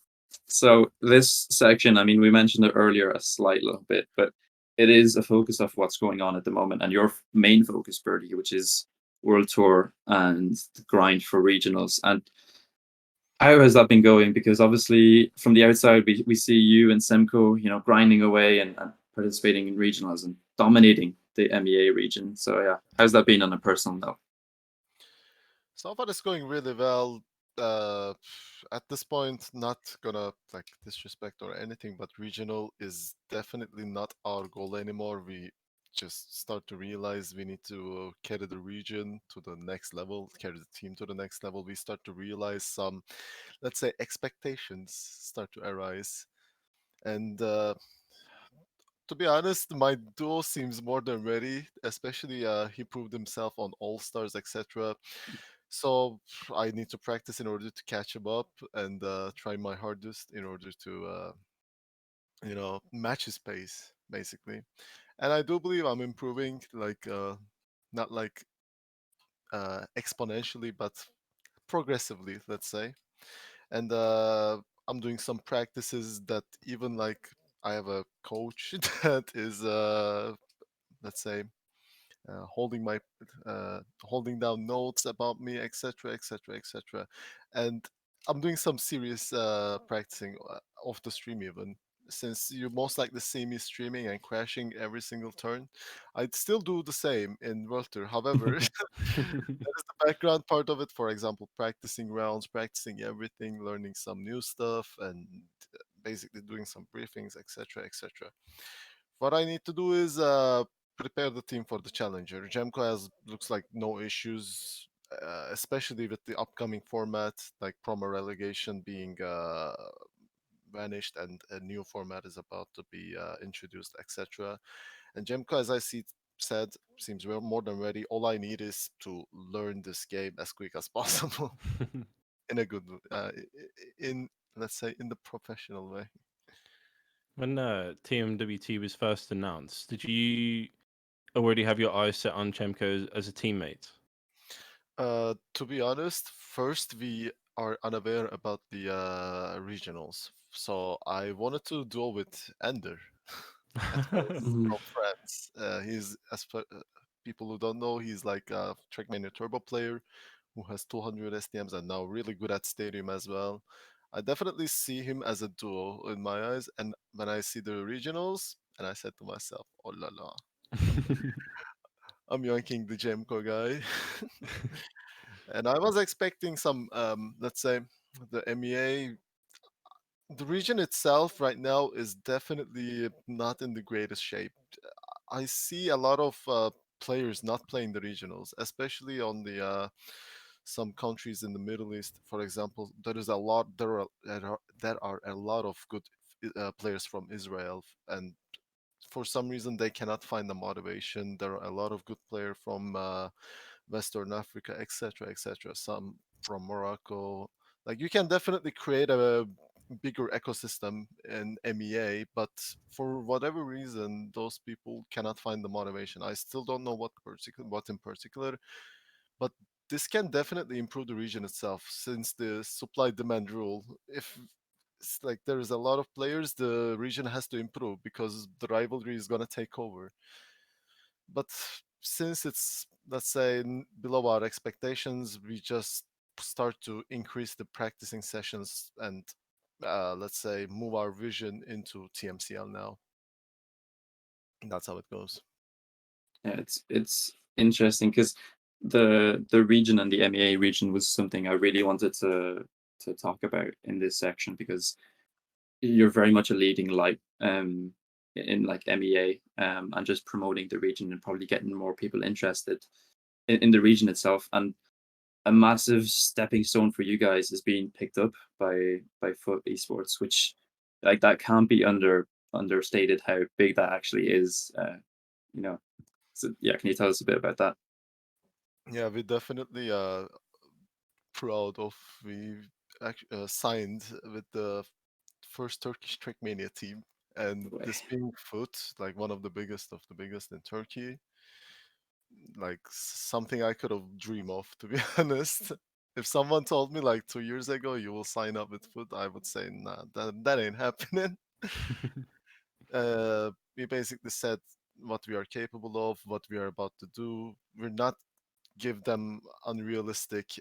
so this section, I mean, we mentioned it earlier a slight little bit, but it is a focus of what's going on at the moment and your main focus, Birdie, which is World Tour and the grind for regionals. And how has that been going? Because obviously from the outside, we see you and Semco, you know, grinding away and participating in regionals and dominating the MEA region. So yeah, how's that been on a personal note? So far it's going really well. At this point, not gonna disrespect or anything, but regional is definitely not our goal anymore. We just start to realize we need to carry the region to the next level, carry the team to the next level. We start to realize some, let's say, expectations start to arise. And to be honest, my duo seems more than ready. Especially, he proved himself on All Stars, etc. So I need to practice in order to catch him up and try my hardest in order to, match his pace, basically. And I do believe I'm improving, like not like exponentially, but progressively, let's say. And I'm doing some practices that even like I have a coach that is, let's say, holding down notes about me, etc., etc., etc. And I'm doing some serious practicing off the stream even. Since you most likely see me streaming and crashing every single turn, I'd still do the same in Welter. However, that is the background part of it. For example, practicing rounds, practicing everything, learning some new stuff, and basically doing some briefings, etc., etc. What I need to do is prepare the team for the challenger. Jemco has looks like no issues, especially with the upcoming format, like promo relegation being vanished and a new format is about to be introduced, etc. And Jemco, as I see said, seems well more than ready. All I need is to learn this game as quick as possible in a good, in let's say in the professional way. When TMWT was first announced, did you already have your eyes set on Chemko as a teammate? To be honest, first we are unaware about the regionals, so I wanted to duel with Ender at first Mhm. from France. He's as per, people who don't know, he's like a TrackMania Turbo player who has 200 STMs and now really good at Stadium as well. I definitely see him as a duo in my eyes, and when I see the regionals, and I said to myself, "Oh la la, I'm yanking the Gemco guy." And I was expecting some, let's say, the MEA. The region itself right now is definitely not in the greatest shape. I see a lot of players not playing the regionals, especially on the some countries in the Middle East. For example, there are a lot of good players from Israel, and for some reason they cannot find the motivation. There are a lot of good players from Western Africa, etc., etc. Some from Morocco. Like you can definitely create a bigger ecosystem in MEA, but for whatever reason, those people cannot find the motivation. I still don't know what in particular, but this can definitely improve the region itself since the supply demand rule. If it's like there is a lot of players, the region has to improve because the rivalry is gonna take over. But since it's, let's say, below our expectations, we just start to increase the practicing sessions and let's say move our vision into TMCL now. That's how it goes. Yeah, it's interesting because the region and the MEA region was something I really wanted to talk about in this section because you're very much a leading light in like MEA and just promoting the region and probably getting more people interested in the region itself. And a massive stepping stone for you guys is being picked up by Foot Esports, which like that can't be understated how big that actually is. You know, so yeah, can you tell us a bit about that? Yeah, we definitely proud of we signed with the first Turkish TrackMania team, and Way. this being Foot, like one of the biggest in Turkey, like something I could have dreamed of, to be honest. If someone told me like 2 years ago you will sign up with Foot, I would say nah, that ain't happening. We basically said what we are capable of, what we are about to do. We're not give them unrealistic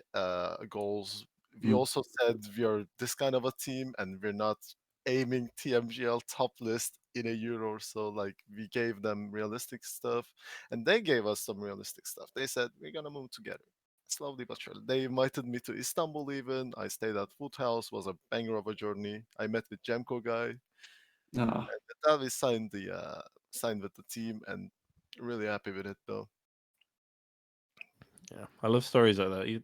goals. We Mm. also said we are this kind of a team and we're not aiming TMGL top list in a year or so. Like we gave them realistic stuff and they gave us some realistic stuff. They said we're gonna move together. Slowly but surely. They invited me to Istanbul even. I stayed at Food House, was a banger of a journey. I met with Jemco guy. Ah, And that we signed with the team and Really happy with it though. Yeah, I love stories like that.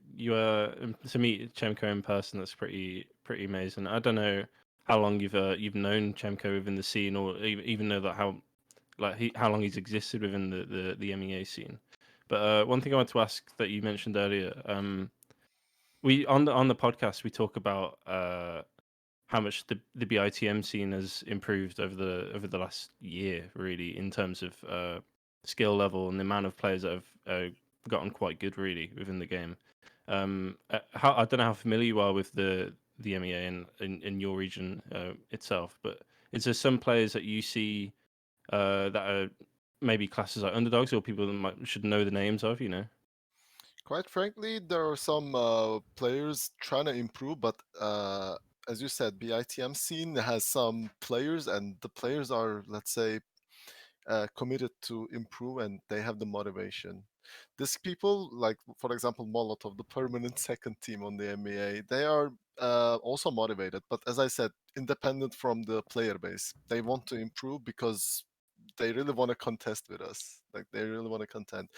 To meet Chemko in person, that's pretty amazing. I don't know how long you've known Chemko within the scene, or even know that how long he's existed within the MEA scene. But one thing I want to ask that you mentioned earlier, we on the podcast we talk about how much the BITM scene has improved over the last year, really, in terms of skill level and the amount of players that have gotten quite good, really, within the game. I don't know how familiar you are with the MEA in your region itself, but is there some players that you see that are maybe classes like underdogs, or people that should know the names of? Quite frankly, there are some players trying to improve, but as you said, BITM scene has some players, and the players are, let's say, committed to improve, and they have the motivation. These people, like for example, Molotov, the permanent second team on the MEA, they are also motivated. But as I said, independent from the player base, they want to improve because they really want to contest with us. Like they really want to contend.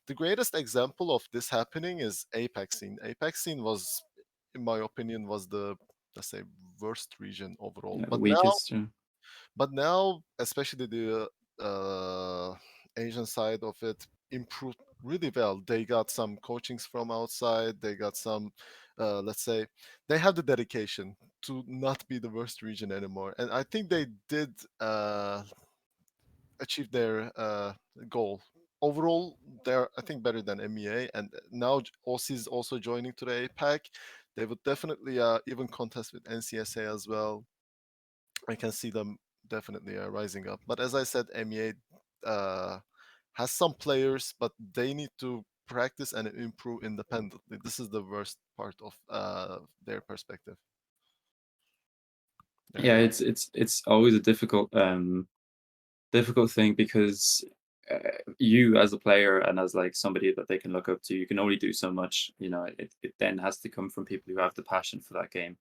The greatest example of this happening is Apex scene. Apex scene was, in my opinion, was the, let's say, worst region overall. Yeah, the But now, weakest. Yeah. especially the Asian side of it improved really well. They got some coachings from outside. They got some, let's say, they have the dedication to not be the worst region anymore. And I think they did achieve their goal. Overall, they're, I think, better than MEA. And now OC is also joining to the APAC. They would definitely even contest with NCSA as well. I can see them definitely rising up. But as I said, MEA has some players, but they need to practice and improve independently. This is the worst part of their perspective. Yeah, it's always a difficult thing because you as a player and as like somebody that they can look up to, you can only do so much. It then has to come from people who have the passion for that game.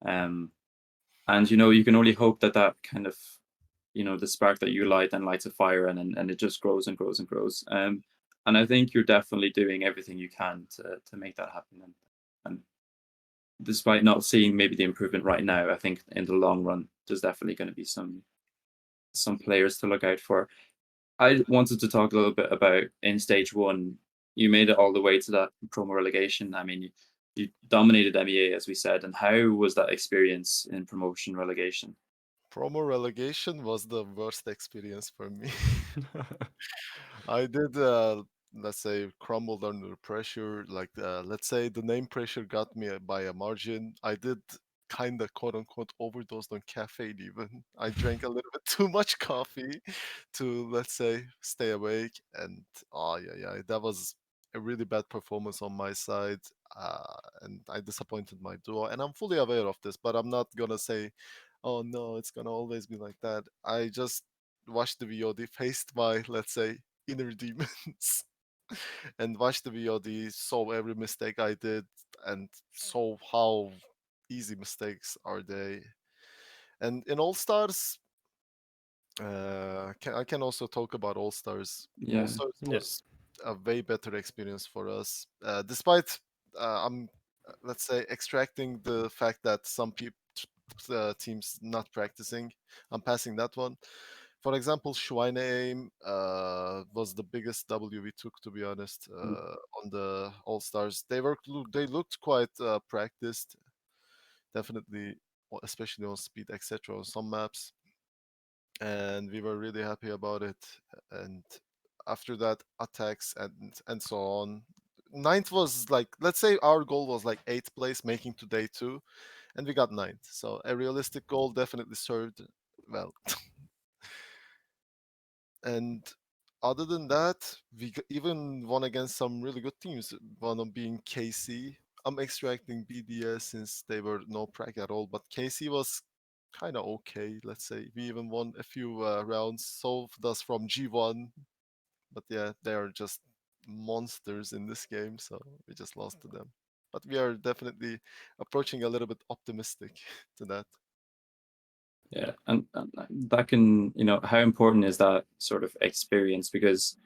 And you can only hope that that kind of the spark that you light and lights a fire, and it just grows and grows and grows. And I think you're definitely doing everything you can to make that happen. And despite not seeing maybe the improvement right now, I think in the long run there's definitely going to be some players to look out for. I wanted to talk a little bit about in stage one. You made it all the way to that promo relegation. I mean, you dominated MEA, as we said. And how was that experience in promotion relegation? Promo relegation was the worst experience for me. I did, let's say, crumbled under pressure. Like, let's say the name pressure got me by a margin. I did kind of quote unquote overdosed on caffeine, even. I drank a little bit too much coffee to, let's say, stay awake. And, oh, yeah, that was a really bad performance on my side. And I disappointed my duo. And I'm fully aware of this, but I'm not going to say, oh no, it's going to always be like that. I just watched the VOD, faced my, let's say, inner demons and watched the VOD, saw every mistake I did, and saw how easy mistakes are they. And in All Stars, I can also talk about All Stars. All Yeah. Stars Yeah. was a way better experience for us, despite I'm, let's say, extracting the fact that some people teams not practicing. I'm passing that one. For example, Schweineaim was the biggest W we took, to be honest, on the All Stars. They looked quite practiced, definitely, especially on speed, etc. On some maps, and we were really happy about it. And after that, attacks and so on. Ninth was like, let's say our goal was like eighth place, making to day two, and we got ninth. So a realistic goal, definitely served well. And other than that, even won against some really good teams. One of being KC. I'm extracting BDS since they were no prac at all, but KC was kind of okay. Let's say we even won a few rounds. Solved us from G1, but yeah, they are just monsters in this game, so we just lost to them. But we are definitely approaching a little bit optimistic to that. Yeah, and that can, how important is that sort of experience? Because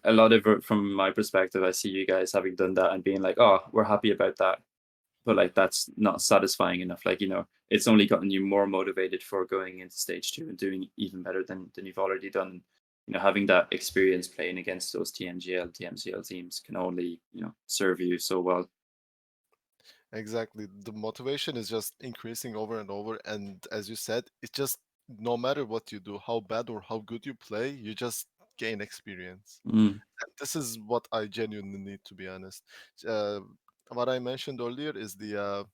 a lot of it from my perspective, I see you guys having done that and being like, oh, we're happy about that. But like that's not satisfying enough. Like, it's only gotten you more motivated for going into stage 2 and doing even better than you've already done. Having that experience playing against those TMCL teams can only, serve you so well. Exactly. The motivation is just increasing over and over. And as you said, it's just no matter what you do, how bad or how good you play, you just gain experience. Mm, And this is what I genuinely need, to be honest. Uh, what I mentioned earlier is the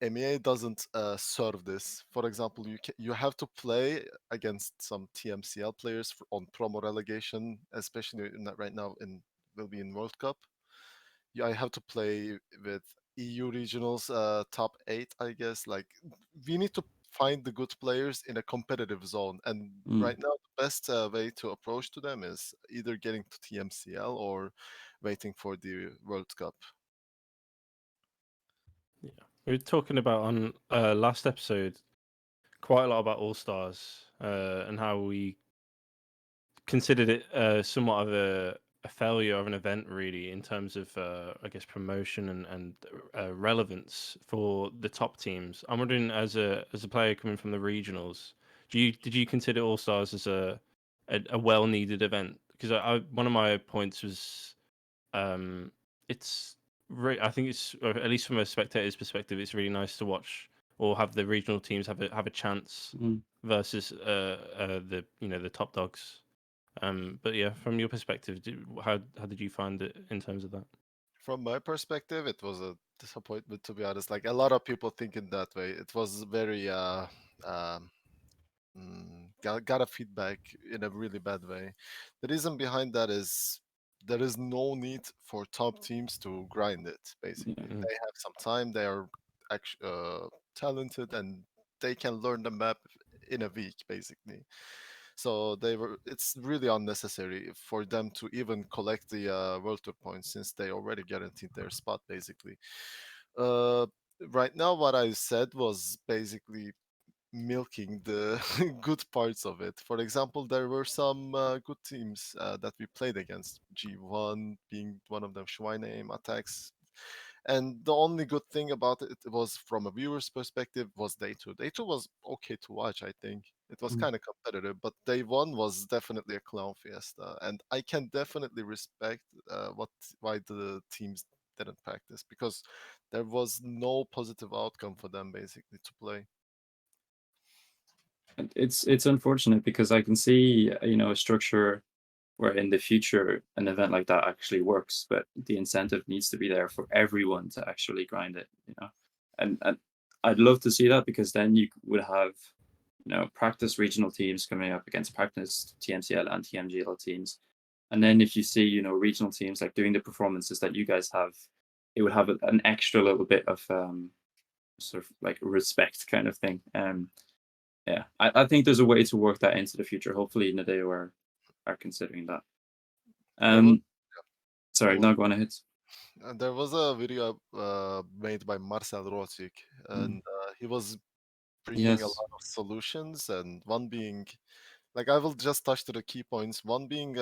MEA doesn't serve this. For example, you have to play against some TMCL players on promo relegation, especially right now will be in World Cup. Yeah, I have to play with EU regionals, top 8, I guess. Like we need to find the good players in a competitive zone, and mm. right now the best way to approach to them is either getting to TMCL or waiting for the World Cup. Yeah, we were talking about on last episode quite a lot about All Stars and how we considered it somewhat of a failure of an event, really, in terms of I guess promotion and relevance for the top teams. I'm wondering, as a player coming from the regionals, did you consider All Stars as a well needed event? Because one of my points was it's I think it's, or at least from a spectator's perspective, it's really nice to watch or have the regional teams have a chance versus the the top dogs. But yeah, from your perspective, how did you find it in terms of that? From my perspective, it was a disappointment, to be honest. Like a lot of people think in that way. It was very um, got a feedback in a really bad way. The reason behind that is there is no need for top teams to grind it. Basically, Yeah. they have some time. They are actually talented and they can learn the map in a week, basically. So it's really unnecessary for them to even collect the World Tour points since they already guaranteed their spot, basically. Uh, right now, what I said was basically milking the good parts of it. For example, there were some good teams that we played against. G1 being one of them, Schweine, Attacks. And the only good thing about it was, from a viewer's perspective, was Day 2. Day 2 was okay to watch, I think. It was kind of competitive, but Day 1 was definitely a clown fiesta. And I can definitely respect why the teams didn't practice, because there was no positive outcome for them, basically, to play. It's unfortunate because I can see, a structure where in the future an event like that actually works, but the incentive needs to be there for everyone to actually grind it. And I'd love to see that, because then you would have, practice regional teams coming up against practice TMCL and TMGL teams. And then if you see, regional teams like doing the performances that you guys have, it would have an extra little bit of sort of like respect kind of thing. Yeah, I think there's a way to work that into the future. Hopefully, Nadeo are considering that. There was Sorry, there was no, go on ahead. there was a video made by Marcel Rosik, Mm. and he was bringing a Yes. lot of solutions, and one being, like, I will just touch to the key points. One being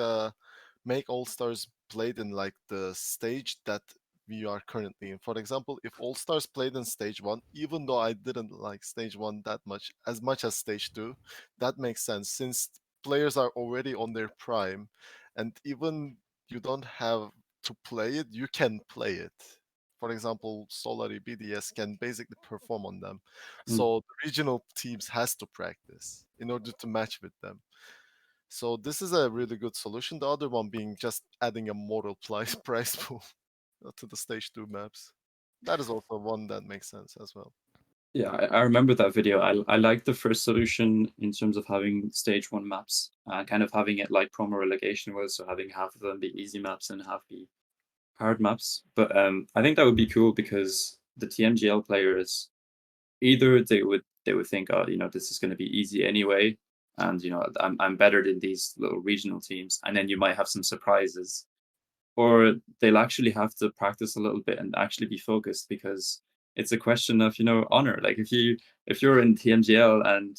make All Stars played in like the stage that we are currently in. For example, if All Stars played in stage 1, even though I didn't like stage 1 that much as stage 2, that makes sense since players are already on their prime, and even you don't have to play it, you can play it. For example, Solari BDS can basically perform on them. Mm. So the regional teams has to practice in order to match with them. So this is a really good solution. The other one being just adding a model price pool to the stage 2 maps. That is also one that makes sense as well. Yeah, I remember that video. I like the first solution in terms of having stage 1 maps, kind of having it like promo relegation was, so having half of them be easy maps and half be hard maps. But I think that would be cool because the TMGL players, either they would think, oh, this is going to be easy anyway, and I'm better than these little regional teams, and then you might have some surprises, or they'll actually have to practice a little bit and actually be focused, because it's a question of honor. Like if you're in TMGL and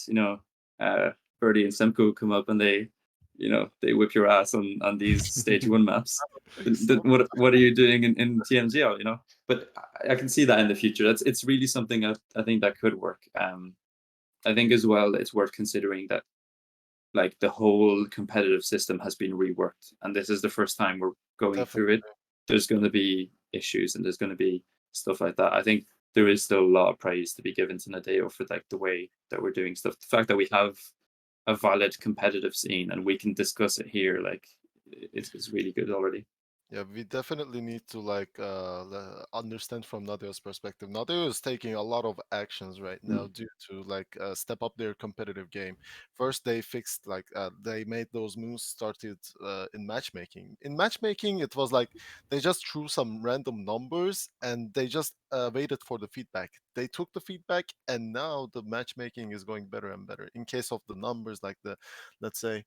Birdie and Semco come up and they they whip your ass on these stage 1 maps. What are you doing in TMGL? But I can see that in the future. It's really something I think that could work. I think as well it's worth considering that like the whole competitive system has been reworked, and this is the first time we're going through it. There's going to be issues and there's going to be stuff like that. I think there is still a lot of praise to be given to Nadeo for like the way that we're doing stuff. The fact that we have a valid competitive scene and we can discuss it here, like it's really good already. Yeah, we definitely need to understand from Nadeo's perspective. Nadeo is taking a lot of actions right now due to step up their competitive game. First, they fixed they made those moves started in matchmaking. In matchmaking, it was like they just threw some random numbers and they just waited for the feedback. They took the feedback and now the matchmaking is going better and better. In case of the numbers, like let's say,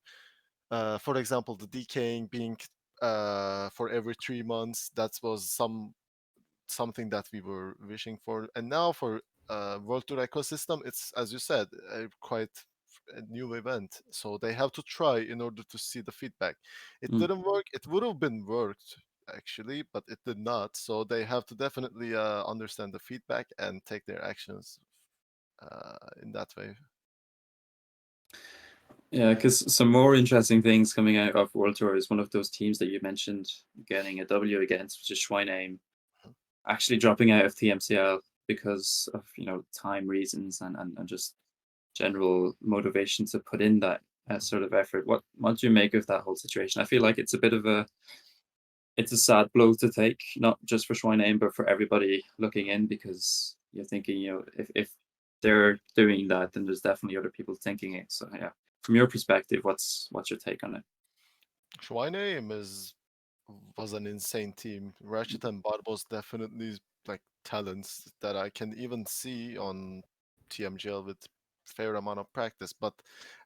for example, the decaying being for every 3 months. That was something that we were wishing for. And now for World Tour ecosystem, it's, as you said, quite a new event. So they have to try in order to see the feedback. It didn't work. It would have been worked actually, but it did not. So they have to definitely understand the feedback and take their actions in that way. Yeah, because some more interesting things coming out of World Tour is one of those teams that you mentioned getting a W against, which is Schweinheim, actually dropping out of TMCL because of time reasons and just general motivation to put in that sort of effort. What do you make of that whole situation? I feel like it's a bit of it's a sad blow to take, not just for Schweinheim but for everybody looking in, because you're thinking if they're doing that, then there's definitely other people thinking it. So yeah, from your perspective, what's your take on it? Schweinheim was an insane team. Ratchet and Barbos definitely talents that I can even see on TMGL with fair amount of practice. But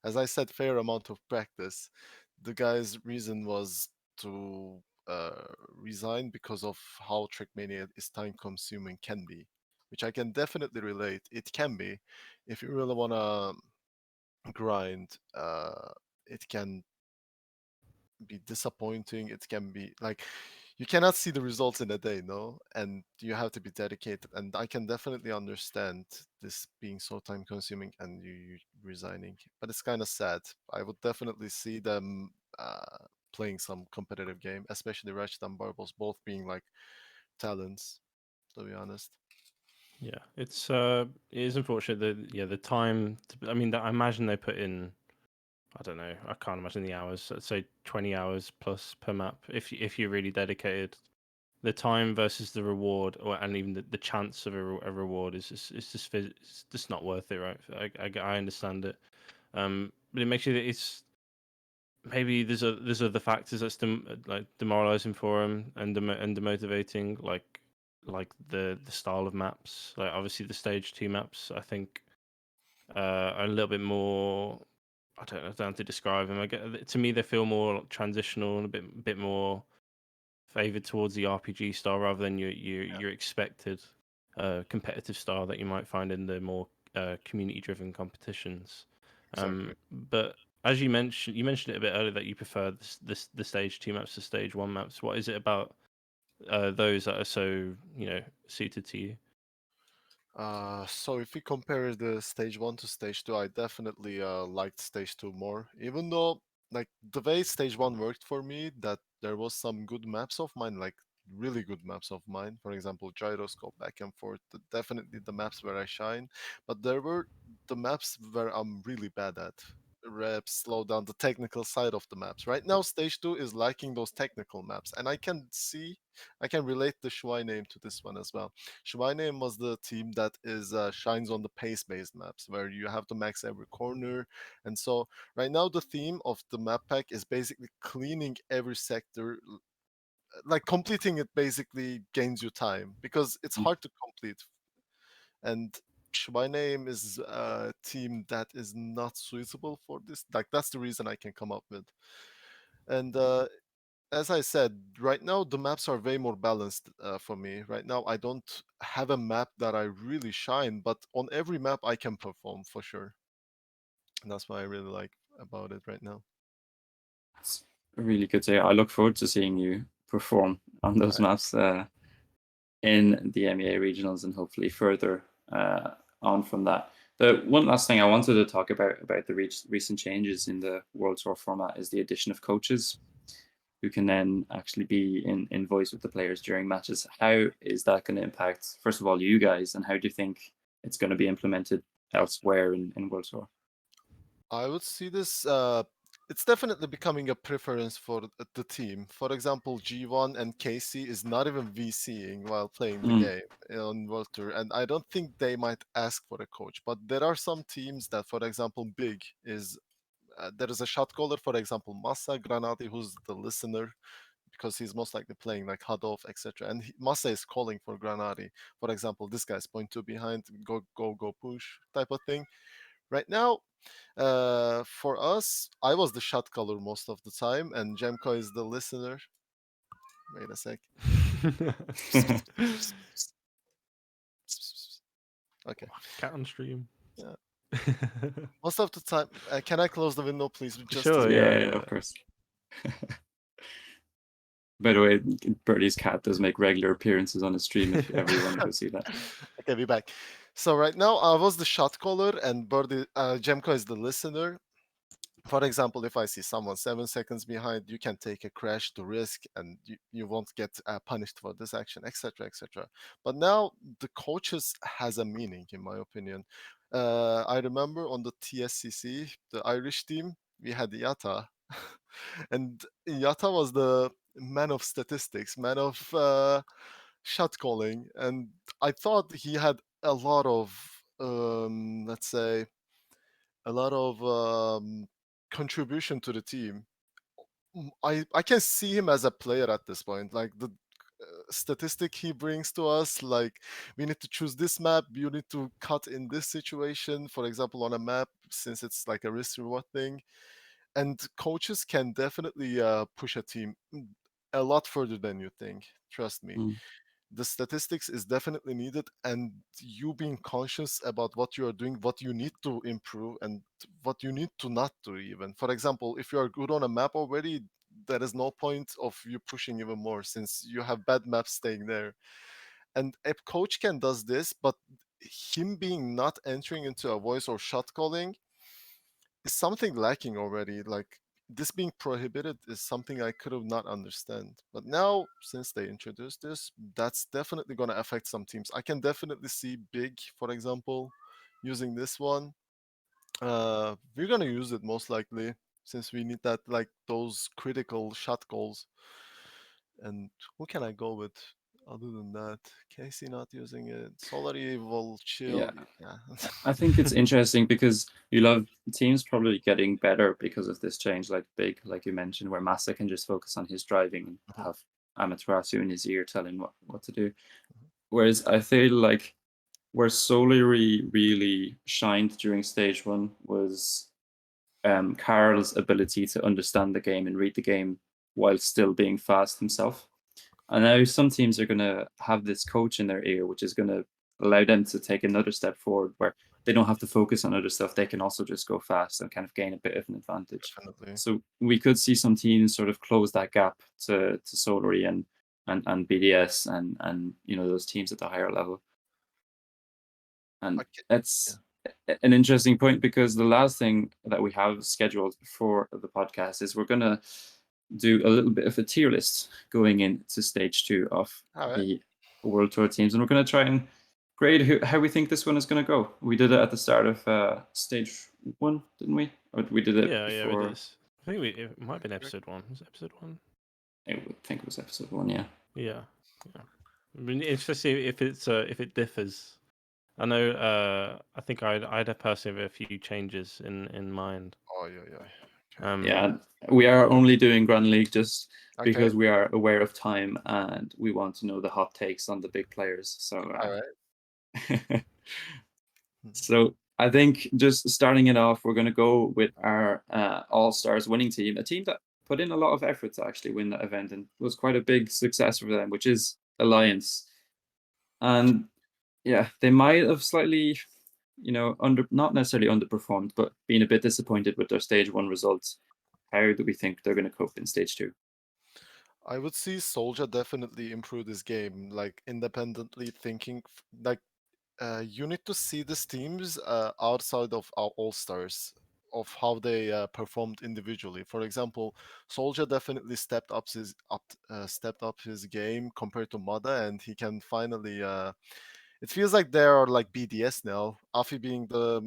as I said, fair amount of practice. The guy's reason was to resign because of how TrackMania is time consuming can be, which I can definitely relate. It can be if you really wanna grind. It can be disappointing. It can be you cannot see the results in a day, no, and you have to be dedicated. And I can definitely understand this being so time consuming and you resigning, but it's kind of sad. I would definitely see them playing some competitive game, especially Ratchet and Barbos, both being talents, to be honest. Yeah, it is unfortunate that the time. I mean, I imagine they put in. I don't know. I can't imagine the hours. Let's say 20 hours plus per map. If you're really dedicated, the time versus the reward, and even the chance of a reward is it's just not worth it, right? I understand it, but it makes you. It's maybe there's other factors that's demoralizing for him and demotivating, like the style of maps. Like obviously the stage 2 maps, I think, are a little bit more. I don't know how to describe them. To me, they feel more transitional and a bit more favored towards the RPG style rather than your expected competitive style that you might find in the more community driven competitions. Exactly. But as you mentioned it a bit earlier that you prefer the stage 2 maps to stage 1 maps. What is it about those that are so suited to you? So if we compare the stage 1 to stage 2, I definitely liked stage 2 more. Even though the way stage 1 worked for me, that there was some good maps of mine, really good maps of mine. For example, gyroscope back and forth. Definitely the maps where I shine, but there were the maps where I'm really bad at. Reps, slow down, the technical side of the maps. Right now, stage 2 is liking those technical maps, and I can relate the Schweinheim to this one as well. Schweinheim was the team that shines on the pace-based maps, where you have to max every corner. And so right now the theme of the map pack is basically cleaning every sector. Completing it basically gains you time because it's hard to complete. And Schweinheim is a team that is not suitable for this. That's the reason I can come up with. And as I said, right now the maps are way more balanced for me. Right now, I don't have a map that I really shine, but on every map I can perform for sure. And that's what I really like about it right now. It's really good to hear. I look forward to seeing you perform on those maps in the MEA regionals and hopefully further on from that. The one last thing I wanted to talk about the recent changes in the World Tour format is the addition of coaches who can then actually be in voice with the players during matches. How is that going to impact, first of all, you guys, and how do you think it's going to be implemented elsewhere in World Tour? I would see this. It's definitely becoming a preference for the team. For example, G1 and KC is not even VCing while playing the game on World Tour, and I don't think they might ask for a coach. But there are some teams that, for example, Big is. There is a shot caller, for example, Massa Granati, who's the listener, because he's most likely playing like Hadov, etc. And Massa is calling for Granati. For example, this guy's point two behind, go push type of thing. Right now, for us, I was the shot caller most of the time, and Jemko is the listener. Wait a sec. Okay. Cat on stream. Yeah. Most of the time, can I close the window, please? Just Sure, yeah, of course. By the way, Birdie's cat does make regular appearances on the stream if you ever want to go see that. Okay, be back. So right now, I was the shot caller, and Birdie, Jemko is the listener. For example, if I see someone 7 seconds behind, you can take a crash to risk, and you won't get punished for this action, etc., etc. But now the coaches has a meaning, in my opinion. I remember on the TSCC, the Irish team, we had Yata, and Yata was the man of statistics, man of shot calling, and I thought he had a lot of, let's say, a lot of contribution to the team. I can see him as a player at this point. Like the statistic he brings to us, like we need to choose this map, you need to cut in this situation, for example, on a map, since it's like a risk reward thing. And coaches can definitely push a team a lot further than you think. Trust me. The statistics is definitely needed, and you being conscious about what you are doing, what you need to improve, and what you need to not do. Even, for example, if you are good on a map already, there is no point of you pushing even more, since you have bad maps staying there. And a coach can does this, but him being not entering into a voice or shot calling is something lacking already. Like, this being prohibited is something I could have not understand. But now, since they introduced this, that's definitely going to affect some teams. I can definitely see Big, for example, using this one. We're going to use it most likely, since we need that, like those critical shot goals. And who can I go with other than that? Casey not using it. Solary will chill. Yeah. I think it's interesting because you love teams probably getting better because of this change, like Big, like you mentioned, where Massa can just focus on his driving and have Amaterasu in his ear telling what to do. Whereas I feel like where Solary really shined during stage one was Carl's ability to understand the game and read the game while still being fast himself. And now some teams are going to have this coach in their ear, which is going to allow them to take another step forward where they don't have to focus on other stuff. They can also just go fast and kind of gain a bit of an advantage. Definitely. So we could see some teams sort of close that gap to Solary and BDS and those teams at the higher level. And that's an interesting point, because the last thing that we have scheduled for the podcast is we're going to do a little bit of a tier list going into stage 2 of the World Tour teams, and we're going to try and grade how we think this one is going to go. We did it at the start of stage 1, didn't we? Or we did it before? Yeah, we did. I think it might have been episode 1. Was it episode 1? I would think it was episode 1, yeah. Yeah. I mean, interesting if it differs. I know. I think I'd personally have a few changes in mind. Oh yeah. Yeah, we are only doing Grand League just because we are aware of time and we want to know the hot takes on the big players. So, all right. So I think just starting it off, we're going to go with our All-Stars winning team, a team that put in a lot of effort to actually win that event and was quite a big success for them, which is Alliance. And yeah, they might have slightly, not necessarily underperformed, but been a bit disappointed with their stage 1 results. how do we think they're going to cope in stage 2? I would see Soldier definitely improve this game, like independently thinking. Like you need to see these teams outside of our All Stars of how they performed individually. For example, Soldier definitely stepped up his game compared to Mada, and he can finally. It feels like they are like BDS now. Afi being the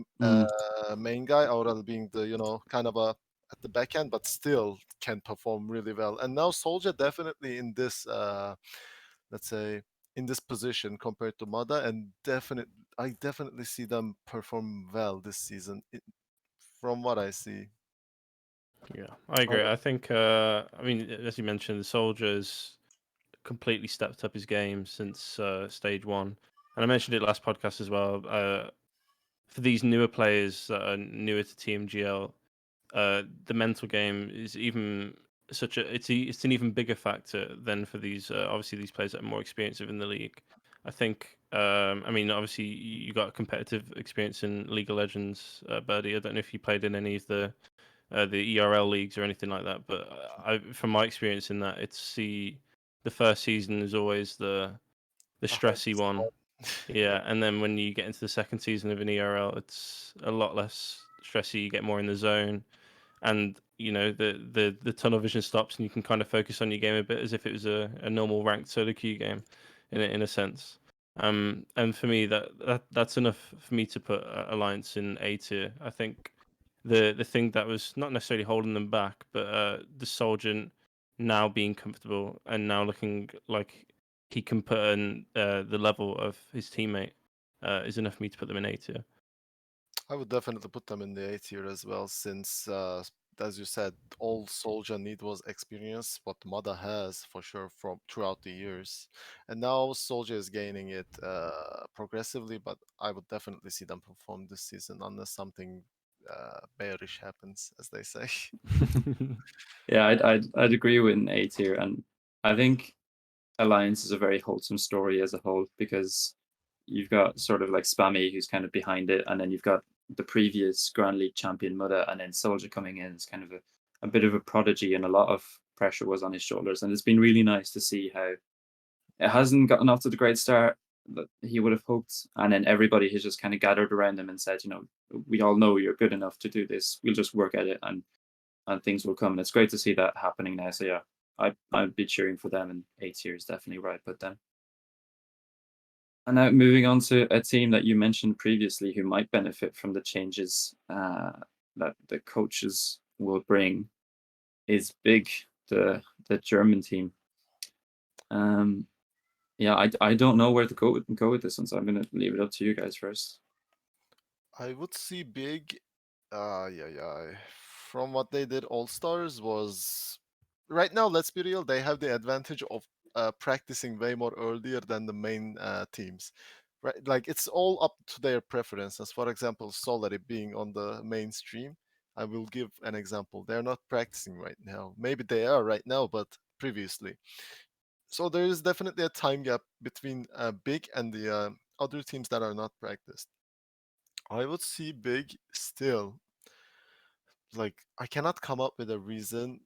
main guy, Aurel being the kind of a at the back end, but still can perform really well. And now Soldier definitely in this let's say in this position compared to Mada, and I definitely see them perform well this season from what I see. Yeah, I agree. I think, I mean, as you mentioned, the Soldier's completely stepped up his game since stage 1. And I mentioned it last podcast as well. For these newer players that are newer to TMGL, the mental game is even it's an even bigger factor than for these obviously these players that are more experienced within the league. I think I mean obviously you got competitive experience in League of Legends, Birdie. I don't know if you played in any of the ERL leagues or anything like that, but from my experience in that, it's the first season is always the The stressy hardest one. one. Yeah, and then when you get into the second season of an ERL, it's a lot less stressy. You get more in the zone, and the tunnel vision stops, and you can kind of focus on your game a bit as if it was a normal ranked solo queue game, in a sense. And for me, that's enough for me to put Alliance in A tier. I think the thing that was not necessarily holding them back, but the Soldier now being comfortable and now looking like he can put in the level of his teammate is enough for me to put them in A tier. I would definitely put them in the A tier as well, since as you said, all Soldier need was experience, what Mada has for sure from throughout the years, and now Soldier is gaining it progressively. But I would definitely see them perform this season unless something bearish happens, as they say. Yeah, I'd agree with an A tier, and I think Alliance is a very wholesome story as a whole, because you've got sort of like Spammy who's kind of behind it, and then you've got the previous Grand League champion Muda, and then Soldier coming in as kind of a bit of a prodigy, and a lot of pressure was on his shoulders, and it's been really nice to see how it hasn't gotten off to the great start that he would have hoped, and then everybody has just kind of gathered around him and said, we all know you're good enough to do this. We'll just work at it, and things will come. And it's great to see that happening now. So yeah, I'd be cheering for them, and 8 years definitely where I put them. And now moving on to a team that you mentioned previously who might benefit from the changes that the coaches will bring is Big, the German team. Yeah, I don't know where to go with this one, so I'm gonna leave it up to you guys first. I would see Big. Yeah. From what they did, All Stars was right now. Let's be real; they have the advantage of practicing way more earlier than the main teams. Right, like it's all up to their preferences. For example, Solary being on the mainstream, I will give an example. They're not practicing right now. Maybe they are right now, but previously. So there is definitely a time gap between Big and the other teams that are not practiced. I would see Big still. Like I cannot come up with a reason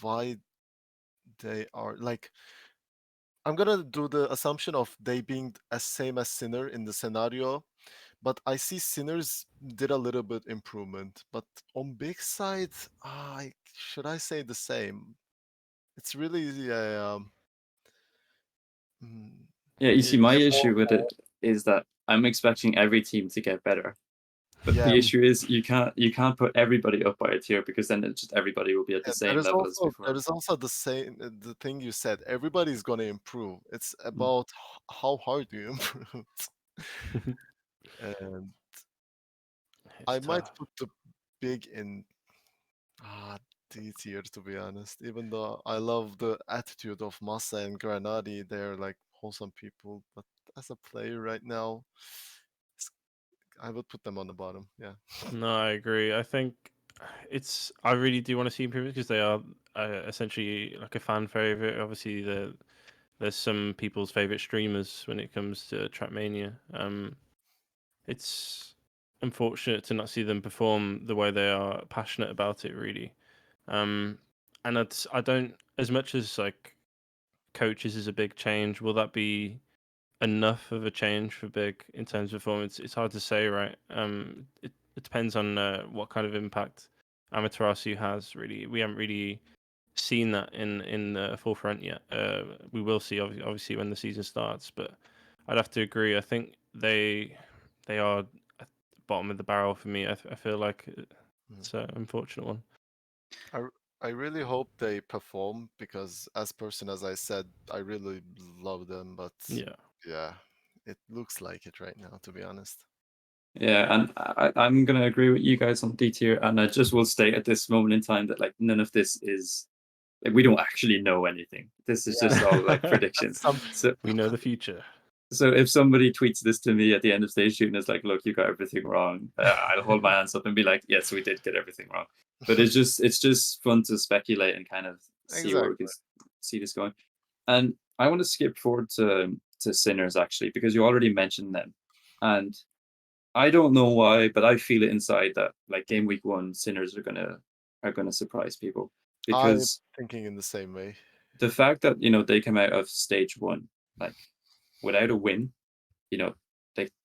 why they are like. I'm gonna do the assumption of they being as same as Sinner in the scenario, but I see Sinners did a little bit improvement. But on Big side, should I say the same? It's really mm, Yeah, you see, It's my they're issue with more, it is that I'm expecting every team to get better. But yeah. the issue is you can't put everybody up by a tier, because then it's just everybody will be at the And there same is level as also before. the same the thing you said. Everybody's gonna improve. It's Mm. about how hard you improve. And it's I might tough. put the Big in D tier, to be honest. Even though I love the attitude of Massa and Granadi, they're like wholesome people. But as a player right now, it's- I would put them on the bottom. Yeah. No, I agree. I think I really do want to see improvements because they are essentially like a fan favorite. Obviously, there's some people's favorite streamers when it comes to TrackMania. It's unfortunate to not see them perform the way they are passionate about it, really. And I don't, as much as like coaches is a big change, will that be enough of a change for Big in terms of performance? It's hard to say, right? It depends on what kind of impact Amaterasu has. Really, we haven't really seen that in the forefront yet. We will see obviously when the season starts, but I'd have to agree. I think they are at the bottom of the barrel for me. I feel like it's an unfortunate one. I really hope they perform because, as person as I said, I really love them. But Yeah, it looks like it right now, to be honest. Yeah, and I'm gonna agree with you guys on D tier, and I just will state at this moment in time that like none of this is like we don't actually know anything. This is just all like predictions. So we know the future. so if somebody tweets this to me at the end of stage two and is like, "Look, you got everything wrong," I'll hold my hands up and be like, "Yes, we did get everything wrong." But it's just fun to speculate and kind of see where we can Exactly. see this going. And I want to skip forward to Sinners actually because you already mentioned them, and I don't know why, but I feel it inside that like game week one, Sinners are gonna surprise people I'm because thinking in the same way. the fact that they come out of stage one like without a win, you know,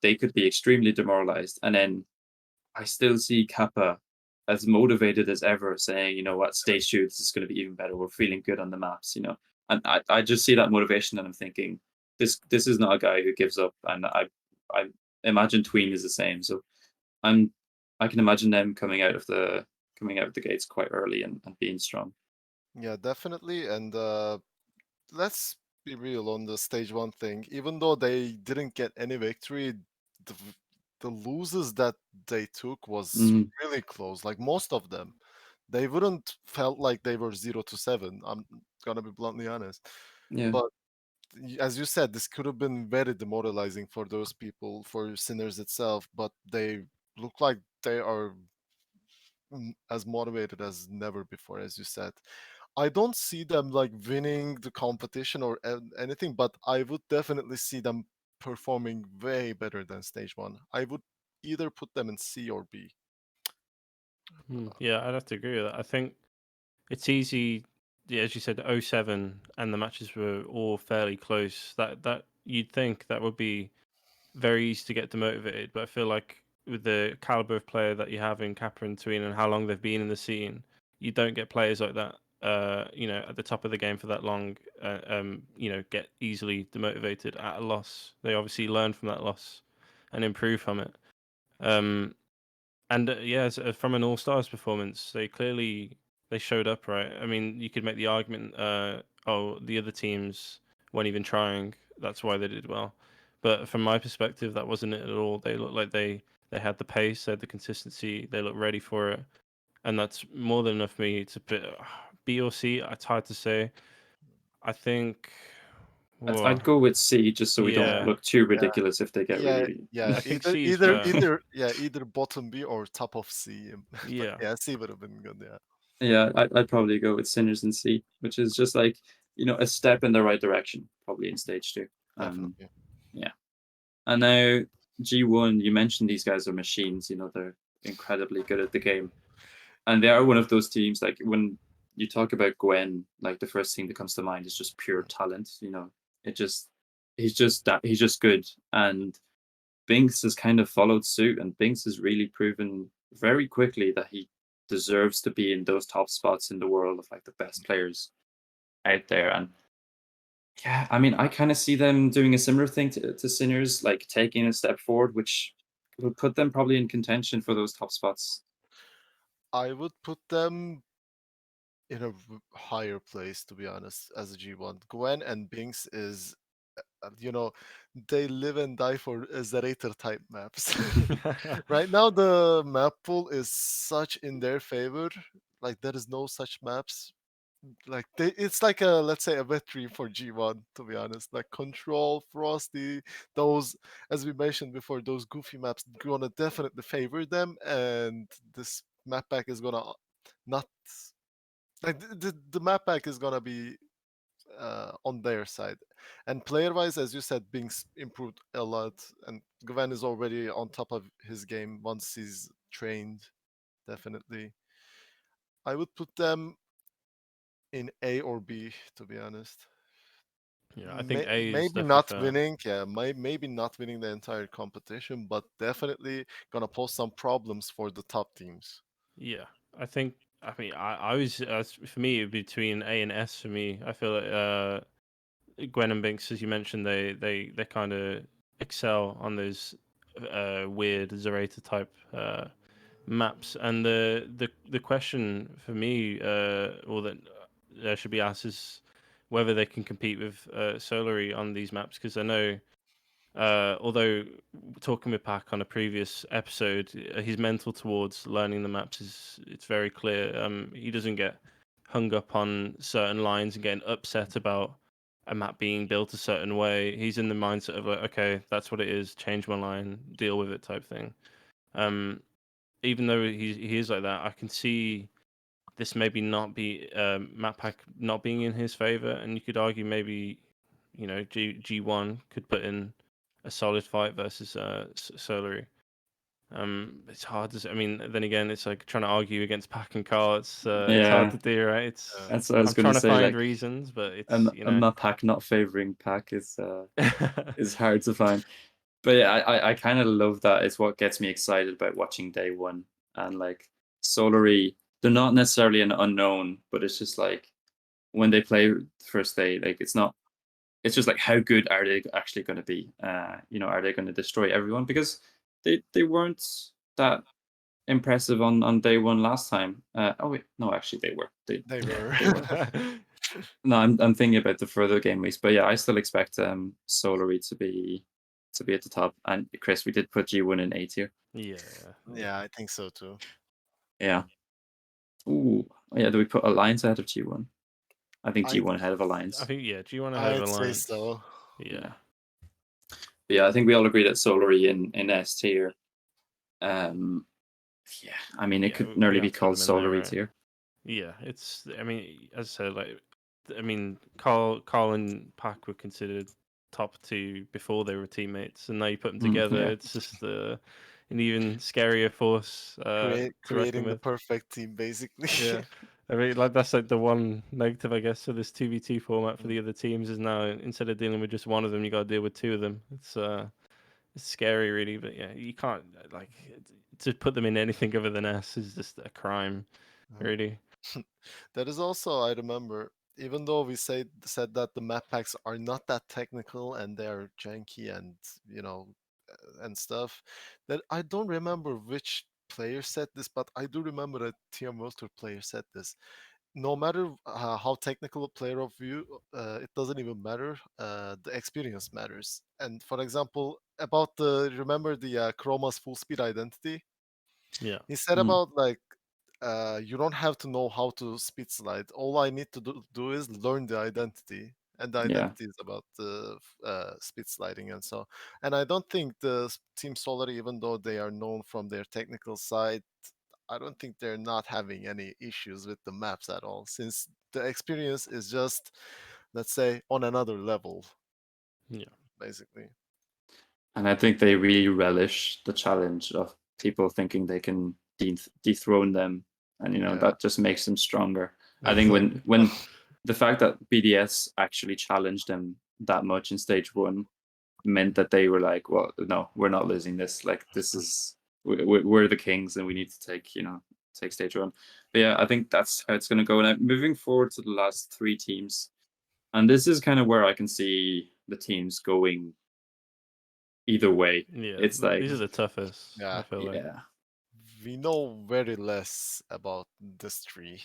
they could be extremely demoralized, and then I still see Kappa as motivated as ever, saying, you know what, stage two, this is going to be even better. We're feeling good on the maps. And I just see that motivation, and I'm thinking, this is not a guy who gives up, and I imagine Tween is the same. So I'm I can imagine them coming out of the gates quite early and being strong. Yeah, definitely. And let's be real on the stage one thing. Even though they didn't get any victory, the losses that they took was Mm, really close. Like most of them, they wouldn't felt like they were 0-7. I'm gonna be bluntly honest. yeah. But as you said, this could have been very demoralizing for those people, for Sinners itself. But they look like they are as motivated as never before, as you said. I don't see them like winning the competition or anything, but I would definitely see them performing way better than stage one. I would either put them in C or B. Yeah, I'd have to agree with that. I think it's easy, yeah, as you said, '07, and the matches were all fairly close. That you'd think that would be very easy to get demotivated, but I feel like with the caliber of player that you have in Kappa and Tween and how long they've been in the scene, you don't get players like that. At the top of the game for that long, get easily demotivated at a loss. They obviously learn from that loss and improve from it. Um, and from an All Stars performance, they showed up, right. I mean, you could make the argument, the other teams weren't even trying. That's why they did well. But from my perspective, that wasn't it at all. They looked like they had the pace, they had the consistency, they looked ready for it, and that's more than enough for me to put B or C. It's hard to say. I think, I'd well, go with C just so we don't yeah, look too Yeah, ridiculous if they get yeah, really. yeah. I think C is fair. Either bottom B or top of C. But Yeah. yeah, C would have been good. Yeah, Yeah, I'd probably go with Sinners and C, which is just like, a step in the right direction, probably in stage two. definitely. Yeah. And now G1, you mentioned these guys are machines, they're incredibly good at the game. And they are one of those teams, like when you talk about Gwen, like the first thing that comes to mind is just pure talent. It just he's just good. And Binks has kind of followed suit, and Binks has really proven very quickly that he deserves to be in those top spots in the world of like the best players out there. And yeah, I mean, I kind of see them doing a similar thing to Sinners, like taking a step forward, which would put them probably in contention for those top spots. I would put them in a higher place, to be honest, as a G1. Gwen and Binks is, you know, they live and die for Zerator type maps. Right now, the map pool is such in their favor. Like, there is no such maps. Like, it's like let's say, a victory for G1, to be honest. Like, Control, Frosty, those, as we mentioned before, those goofy maps gonna definitely favor them, and this map pack is gonna not like the map pack is gonna be on their side. And player-wise, as you said, Binks improved a lot, and Gwen is already on top of his game once he's trained. Definitely, I would put them in A or B, to be honest. Yeah, I think A is Maybe definitely not fair. winning, yeah, maybe not winning the entire competition, but definitely gonna pose some problems for the top teams. Yeah, I think. I mean, I was for me it'd be between A and S for me. I feel like Gwen and Binks, as you mentioned, they kind of excel on those weird Zerator type maps. And the question for me, or that should be asked, is whether they can compete with Solary on these maps, because I know. Although talking with Pac on a previous episode, his mental towards learning the maps is it's very clear. He doesn't get hung up on certain lines and getting upset about a map being built a certain way. He's in the mindset of like, okay, that's what it is. Change my line, deal with it, type thing. Even though he is like that, I can see this maybe not be map pack not being in his favor, and you could argue maybe G1 could put in a solid fight versus Solary. It's hard to. I mean, then again, it's like trying to argue against Pack and Carl. It's hard Yeah, to do, right? It's that's what I was I'm going trying to to say. find Like, reasons, but it's a map pack not favoring pack is hard to find. But yeah, I kind of love that. It's what gets me excited about watching day one. And like Solary, they're not necessarily an unknown, but it's just like when they play first day, like it's just like how good are they actually going to be? Are they going to destroy everyone? Because they weren't that impressive on day one last time. Oh wait, no, actually they were. They were. They were. No, I'm thinking about the further game weeks, but yeah, I still expect Solary to be at the top. And Chris, we did put G1 in A tier. Yeah. Yeah, I think so too. Yeah. Ooh, yeah. Do we put Alliance ahead of G1? I think I- G1 ahead of Alliance. I think G1 ahead of I'd say Alliance. so. Yeah. But yeah, I think we all agree that Solary in S tier. Yeah, I mean, it could we nearly have be to put called them in there, Solary right? tier. Yeah, it's. I mean, as I said, like, I mean, Carl and Pac were considered top two before they were teammates, and now you put them together, Yeah. it's just an even scarier force to reckon Creating the with. perfect team, basically. Yeah, I mean, like that's like the one negative, I guess, of this 2v2 format for the other teams is now instead of dealing with just one of them, you got to deal with two of them. It's scary, really, but yeah, you can't like to put them in anything other than S is just a crime, really. That is also, I remember, even though we said that the map packs are not that technical and they're janky and and stuff, that I don't remember which player said this, but I do remember that TM World player said this. No matter how technical a player of you, it doesn't even matter. The experience matters. And for example, about remember the Chroma's full speed identity? Yeah. He said Mm. about like you don't have to know how to speed slide. All I need to do is learn the identity, and the Yeah. identity is about the speed sliding and so. And I don't think the Team Solar, even though they are known from their technical side, I don't think they're not having any issues with the maps at all, since the experience is just, let's say, on another level, Yeah. basically. And I think they really relish the challenge of people thinking they can dethrone them, and Yeah. that just makes them stronger. I think when the fact that BDS actually challenged them that much in stage one meant that they were like, well, no, we're not losing this. Like this is we're the kings, and we need to take stage one. But yeah, I think that's how it's going to go. Now moving forward to the last three teams, and this is kind of where I can see the teams going either way. Yeah, It's like, these are the toughest. I Yeah. feel like. yeah, We know very less about this tree.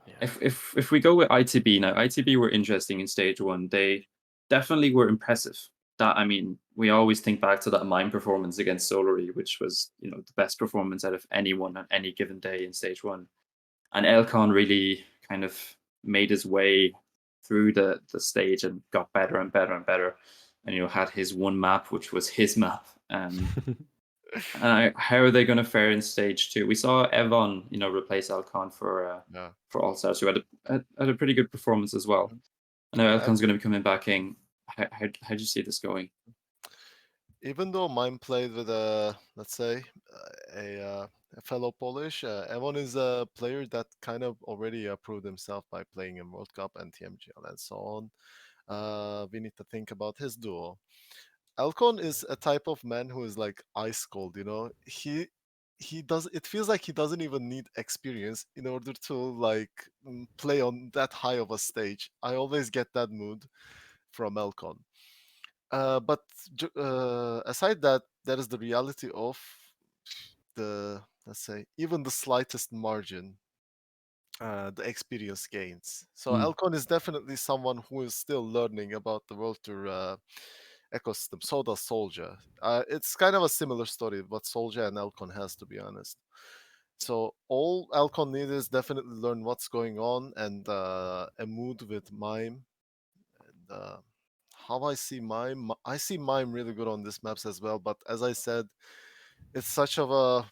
Yeah. if we go with ITB now, ITB were interesting in stage one. They definitely were impressive. That, I mean, we always think back to that mine performance against Solary, which was the best performance out of anyone on any given day in stage one. And Elcon really kind of made his way through the stage and got better and better and better. And had his one map, which was his map. And how are they going to fare in stage two? We saw Evon, replace Alcon for Yeah. All Stars, who had a pretty good performance as well. I know Yeah, Elcon's going to be coming back in. How do you see this going? even though mine played with let's say a fellow Polish, Evan is a player that kind of already proved himself by playing in World Cup and TMGL and so on. We need to think about his duo. Alcon is a type of man who is like ice cold, you know. He does it feels like he doesn't even need experience in order to like play on that high of a stage. I always get that mood from Alcon. But aside that, there is the reality of the, let's say, even the slightest margin, the experience gains. So Mm. Alcon is definitely someone who is still learning about the World Tour ecosystem. So does Soldier. It's kind of a similar story, what Soldier and Alcon has, to be honest. So all Alcon needs is definitely learn what's going on and a mood with Mime. And how I see Mime, I see Mime really good on this maps as well. But as I said, it's such of a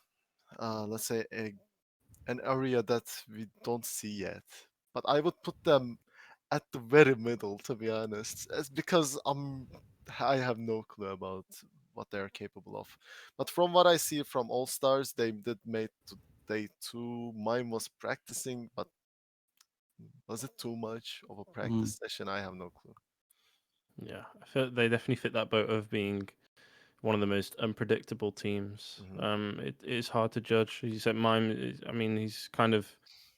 let's say an area that we don't see yet. But I would put them at the very middle, to be honest, it's because I have no clue about what they're capable of. But from what I see from All Stars, they did make to day two. Mine was practicing, but was it too much of a practice session? I have no clue. Yeah, I feel they definitely fit that boat of being one of the most unpredictable teams. It is hard to judge. As you said, Mime. I mean, he's kind of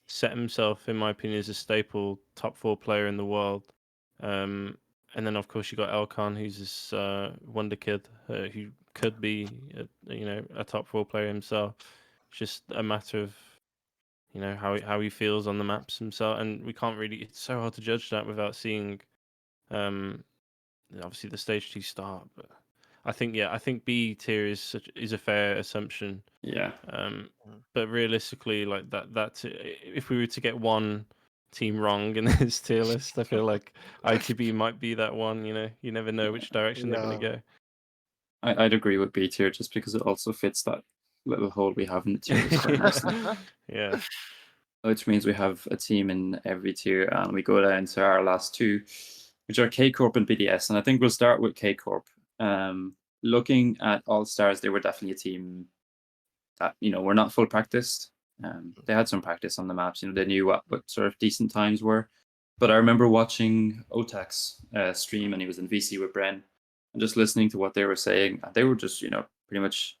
set himself, in my opinion, as a staple top 4 player in the world. And then, of course, you got Elkan, who's this wonder kid who could be, a top 4 player himself. It's just a matter of how he feels on the maps himself, and we can't really. It's so hard to judge that without seeing, obviously the stage 2 start, but. I think B tier is a fair assumption. Yeah. But realistically, like that if we were to get one team wrong in this tier list, I feel like ITB might be that one. You never know which direction they're going to go. I'd agree with B tier just because it also fits that little hole we have in the tier list quite nicely. Yeah. Which means we have a team in every tier, and we go down to our last two, which are K Corp and BDS. And I think we'll start with K Corp. Looking at All Stars, they were definitely a team that were not full practiced. They had some practice on the maps. They knew what sort of decent times were. But I remember watching Otak's stream, and he was in VC with Bren, and just listening to what they were saying. They were just pretty much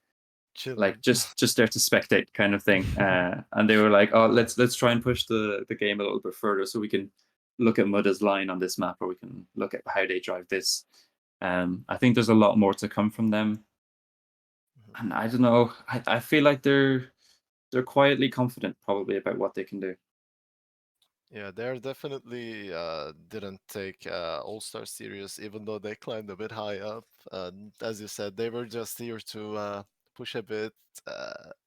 Chilling. like just there to spectate kind of thing. And they were like, oh, let's try and push the game a little bit further so we can look at Muda's line on this map, or we can look at how they drive this. I think there's a lot more to come from them. And I don't know, I feel like they're quietly confident probably about what they can do. Yeah, they're definitely didn't take All Star serious, even though they climbed a bit high up. As you said, they were just here to push a bit,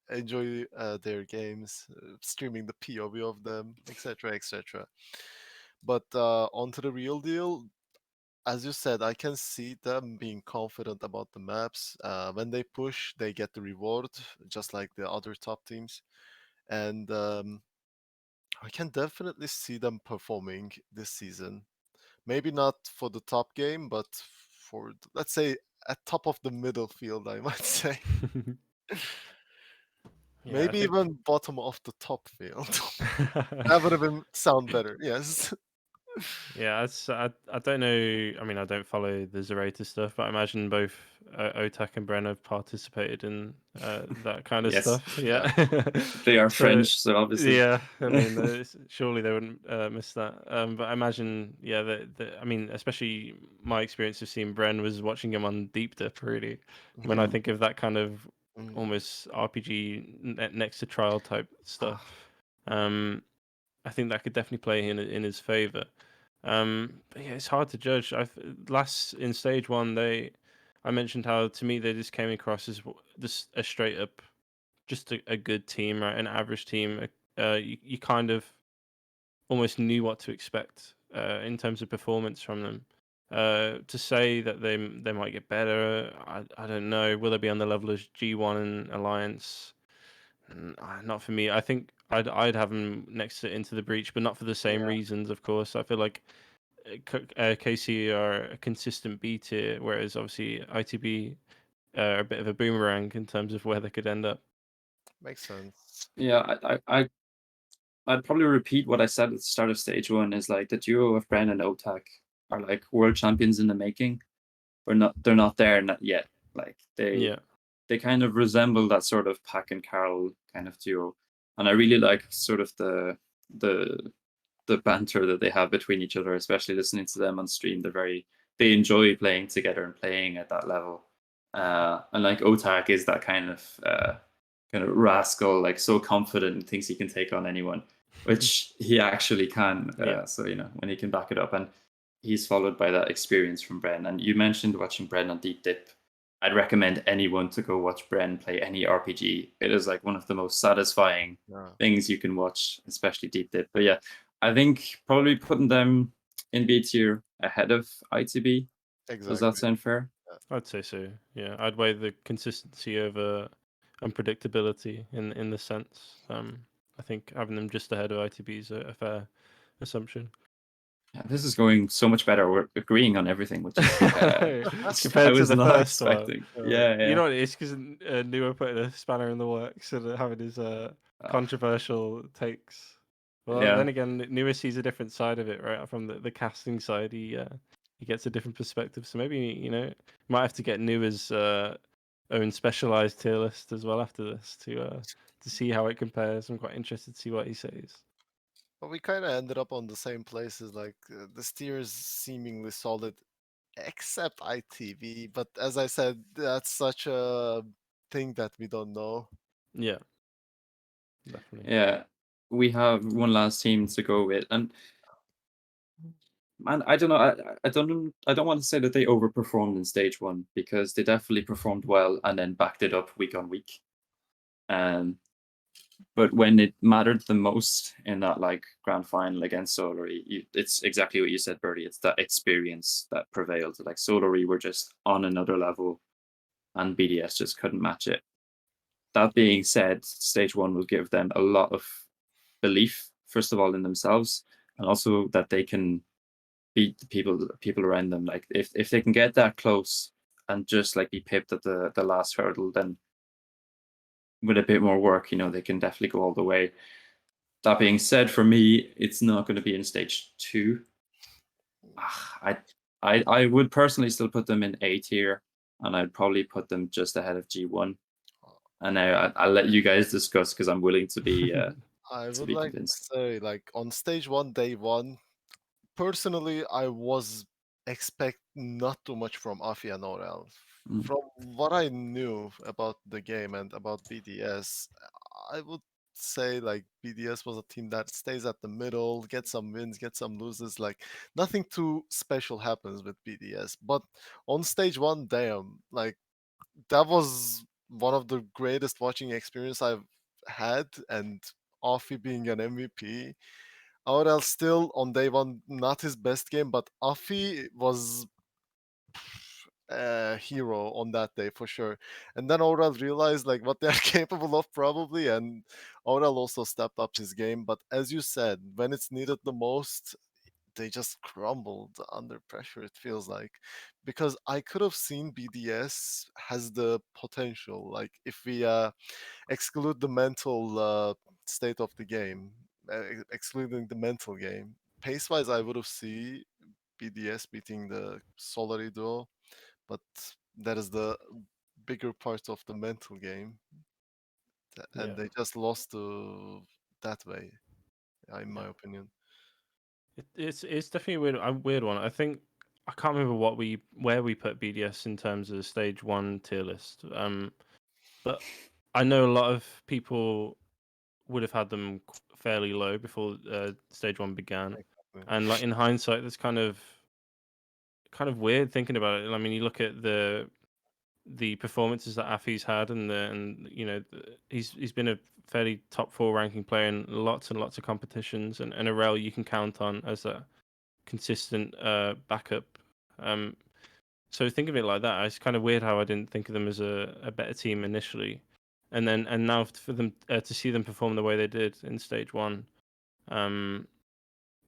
enjoy their games, streaming the POV of them, etc., etc. But onto the real deal, as you said, I can see them being confident about the maps. When they push, they get the reward, just like the other top teams. And I can definitely see them performing this season. Maybe not for the top game, but for, let's say, at top of the middle field, I might say. Yeah, Maybe even bottom of the top field. That would have been sound better, yes. Yeah, I don't know. I mean, I don't follow the Zerata stuff, but I imagine both Otak and Bren have participated in that kind of Yes. stuff. Yeah, They are So, French, so obviously. Yeah, I mean, surely they wouldn't miss that. But I imagine, yeah, I mean, especially my experience of seeing Bren was watching him on Deep Dip. Really, when I think of that kind of almost RPG next to trial type stuff, I think that could definitely play in his favor. But yeah, it's hard to judge. Last in stage 1, I mentioned how to me they just came across as just a straight up, just a good team, right? An average team. You kind of almost knew what to expect in terms of performance from them. To say that they might get better, I don't know. Will they be on the level of G1 and Alliance? Not for me. I think I'd have them next to Into the Breach, but not for the same reasons. Of course, I feel like KC are a consistent B tier, whereas obviously ITB are a bit of a boomerang in terms of where they could end up. Makes sense. Yeah, I'd probably repeat what I said at the start of stage one. Is like the duo of Bren and Otak are like world champions in the making. They're not there yet. Like they kind of resemble that sort of Pack and Carol kind of duo, and I really like sort of the banter that they have between each other, especially listening to them on stream. They enjoy playing together and playing at that level. And like Otak is that kind of rascal, like so confident and thinks he can take on anyone, which he actually can. So when he can back it up, and he's followed by that experience from Bren. And you mentioned watching Bren on Deep Dip. I'd recommend anyone to go watch Bren play any RPG. It is like one of the most satisfying things you can watch, especially Deep Dip. But yeah, I think probably putting them in B tier ahead of ITB. Exactly. Does that sound fair? I'd say so. Yeah, I'd weigh the consistency over unpredictability in the sense. I think having them just ahead of ITB is a fair assumption. Yeah, this is going so much better. We're agreeing on everything, which is compared to the not first expecting. one. Yeah. You know what it is, because Nualaoch putting a spanner in the works and having his controversial takes. Well, then again, Nualaoch sees a different side of it, right? From the casting side, he gets a different perspective. So maybe you might have to get Nualaoch's own specialized tier list as well after this to see how it compares. I'm quite interested to see what he says. But we kind of ended up on the same places. Like the tier is seemingly solid, except ITV. But as I said, that's such a thing that we don't know. Yeah, definitely. Yeah, we have one last team to go with, and man, I don't know. I don't want to say that they overperformed in stage one, because they definitely performed well and then backed it up week on week. But when it mattered the most in that like grand final against Solary, it's exactly what you said, Birdie. It's that experience that prevailed. Like Solary were just on another level, and BDS just couldn't match it. That being said, stage one will give them a lot of belief, first of all, in themselves, and also that they can beat the people around them. Like if they can get that close and just like be pipped at the last hurdle, then with a bit more work, they can definitely go all the way. That being said, for me, it's not going to be in stage two. I would personally still put them in A tier, and I'd probably put them just ahead of G1. And I'll let you guys discuss, because I'm willing to be I to would be like convinced. to say, like on stage one, day one, personally, I was expect not too much from Afi and Orel. From what I knew about the game and about BDS, I would say like BDS was a team that stays at the middle, gets some wins, gets some loses. Like nothing too special happens with BDS. But on stage one, damn, like that was one of the greatest watching experience I've had, and Afi being an MVP. Aurel still on day one, not his best game, but Afi was a hero on that day for sure. And then Aurel realized like what they're capable of probably, and Aurel also stepped up his game. But as you said, when it's needed the most, they just crumbled under pressure, it feels like. Because I could have seen BDS has the potential, like if we exclude the mental state of the game, excluding the mental game. Pace wise, I would have seen BDS beating the Solary duo, but that is the bigger part of the mental game, and they just lost to that way, in my opinion. It's definitely a weird one. I think I can't remember where we put BDS in terms of stage one tier list. But I know a lot of people would have had them fairly low before stage one began, and like in hindsight, that's kind of weird thinking about it. I mean, you look at the performances that Afi's had, and he's been a fairly top 4 ranking player in lots and lots of competitions, and a rail you can count on as a consistent backup. So think of it like that. It's kind of weird how I didn't think of them as a better team initially, and now for them to see them perform the way they did in stage one,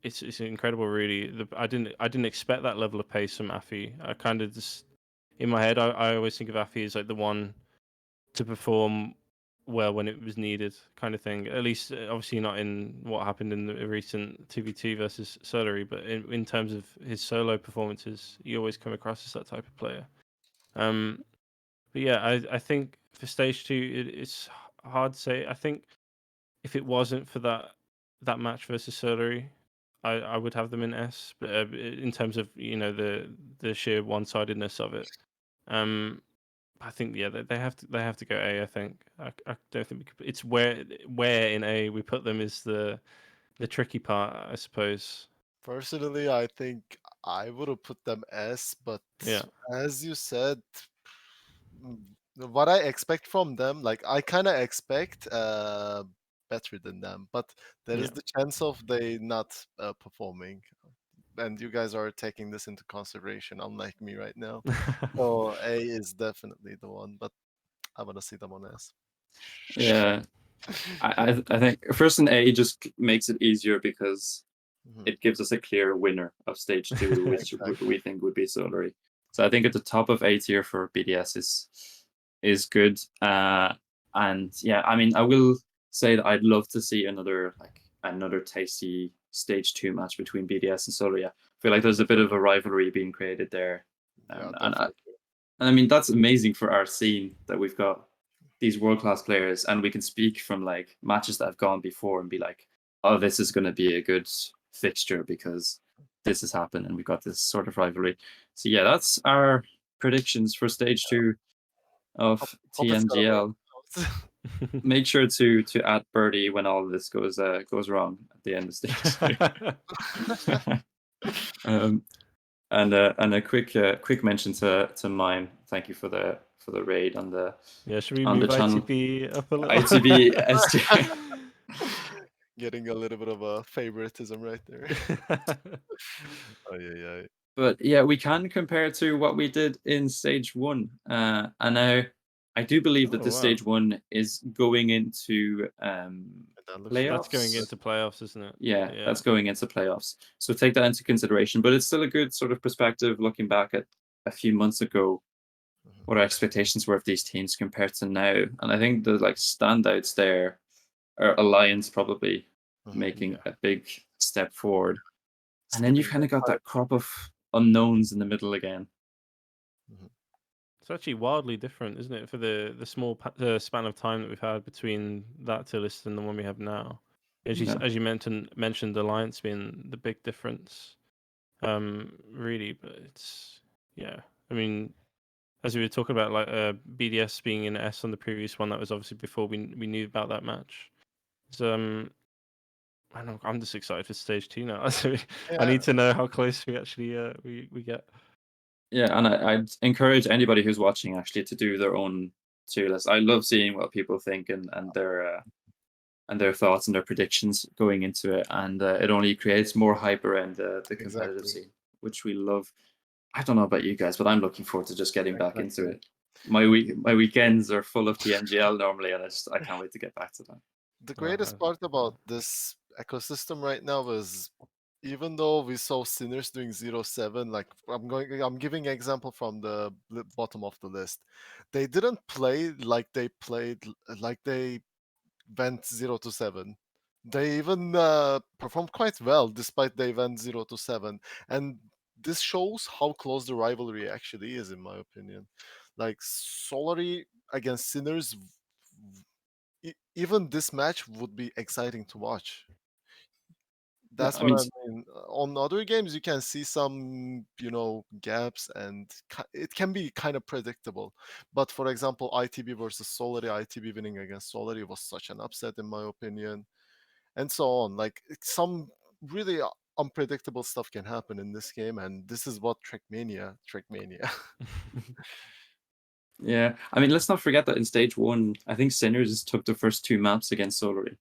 it's incredible, really. I didn't expect that level of pace from Afi. I kind of just in my head, I always think of Afi as like the one to perform well when it was needed, kind of thing. At least, obviously, not in what happened in the recent 2v2 versus Solary, but in terms of his solo performances, you always come across as that type of player. But yeah, I think for stage 2, it's hard to say. I think if it wasn't for that match versus Solary, I would have them in S. But in terms of the sheer one-sidedness of it, I think they have to go A. I think I don't think we could, it's where in A we put them is the tricky part, I suppose. Personally, I think I would have put them S, but Yeah. as you said, what I expect from them, like I kind of expect better than them, but there is Yeah. the chance of they not performing, and you guys are taking this into consideration, unlike me right now. So A is definitely the one, but I want to see them on S. Yeah, I think first an A just makes it easier because Mhm. it gives us a clear winner of stage 2, which Exactly. we think would be Solary. So I think at the top of A tier for BDS is good. And yeah, I mean, I will say that I'd love to see another tasty stage 2 match between BDS and Solary. I feel like there's a bit of a rivalry being created there. Yeah, And definitely. I mean, that's amazing for our scene that we've got these world-class players, and we can speak from like matches that have gone before and be like, oh, this is going to be a good fixture because this has happened and we've got this sort of rivalry. So yeah, that's our predictions for stage 2 of Hope it's gonna work TMGL. out. Make sure to add Birdie when all of this goes wrong at the end of stage 2. And a quick mention to Mime. Thank you for the raid on the Yeah, should we on the move channel. ITB up a little? ITB SJ. Getting a little bit of a favoritism right there. Oh yeah. But yeah, we can compare to what we did in stage 1. And now I do believe that Oh, the wow. stage 1 is going into That looks playoffs. That's going into playoffs, isn't it? Yeah, that's going into playoffs. So take that into consideration. But it's still a good sort of perspective looking back at a few months ago, what our expectations were of these teams compared to now. And I think the like standouts there are Alliance probably making a big step forward. And then you've skipping kind of got that crop of unknowns in the middle again. It's actually wildly different, isn't it, for the small span of time that we've had between that tier list and the one we have now. As you mentioned, Alliance being the big difference, really. But it's I mean, as we were talking about, like BDS being in S on the previous one, that was obviously before we knew about that match. So I know I'm just excited for stage 2 now. I need to know how close we actually we get. Yeah, and I'd encourage anybody who's watching actually to do their own tier list. I love seeing what people think and their thoughts and their predictions going into it, and it only creates more hype around the competitive scene, which we love. I don't know about you guys, but I'm looking forward to just getting back into it. My weekends are full of TMGL normally, and I can't wait to get back to that. The greatest part about this ecosystem right now is, even though we saw Sinners doing 0-7, like I'm giving an example from the bottom of the list. They didn't play like they went 0-7. They even performed quite well despite they went 0-7, and this shows how close the rivalry actually is, in my opinion. Like Solary against Sinners, even this match would be exciting to watch. Yeah, That's I what mean, I mean. On other games, you can see some, gaps, and it can be kind of predictable. But for example, ITB versus Solary, ITB winning against Solary was such an upset, in my opinion, and so on. Like some really unpredictable stuff can happen in this game, and this is what TrackMania. yeah, I mean, let's not forget that in stage 1, I think Sinners took the first 2 maps against Solary.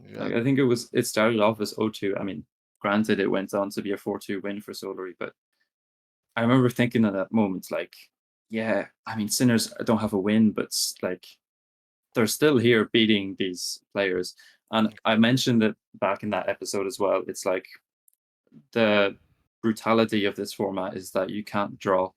Yeah. Like, I think it started off as 0-2. I mean, granted, it went on to be a 4-2 win for Solary, but I remember thinking at that moment, like, yeah, I mean, Sinners don't have a win, but like, they're still here beating these players. And I mentioned it back in that episode as well. It's like the brutality of this format is that you can't draw.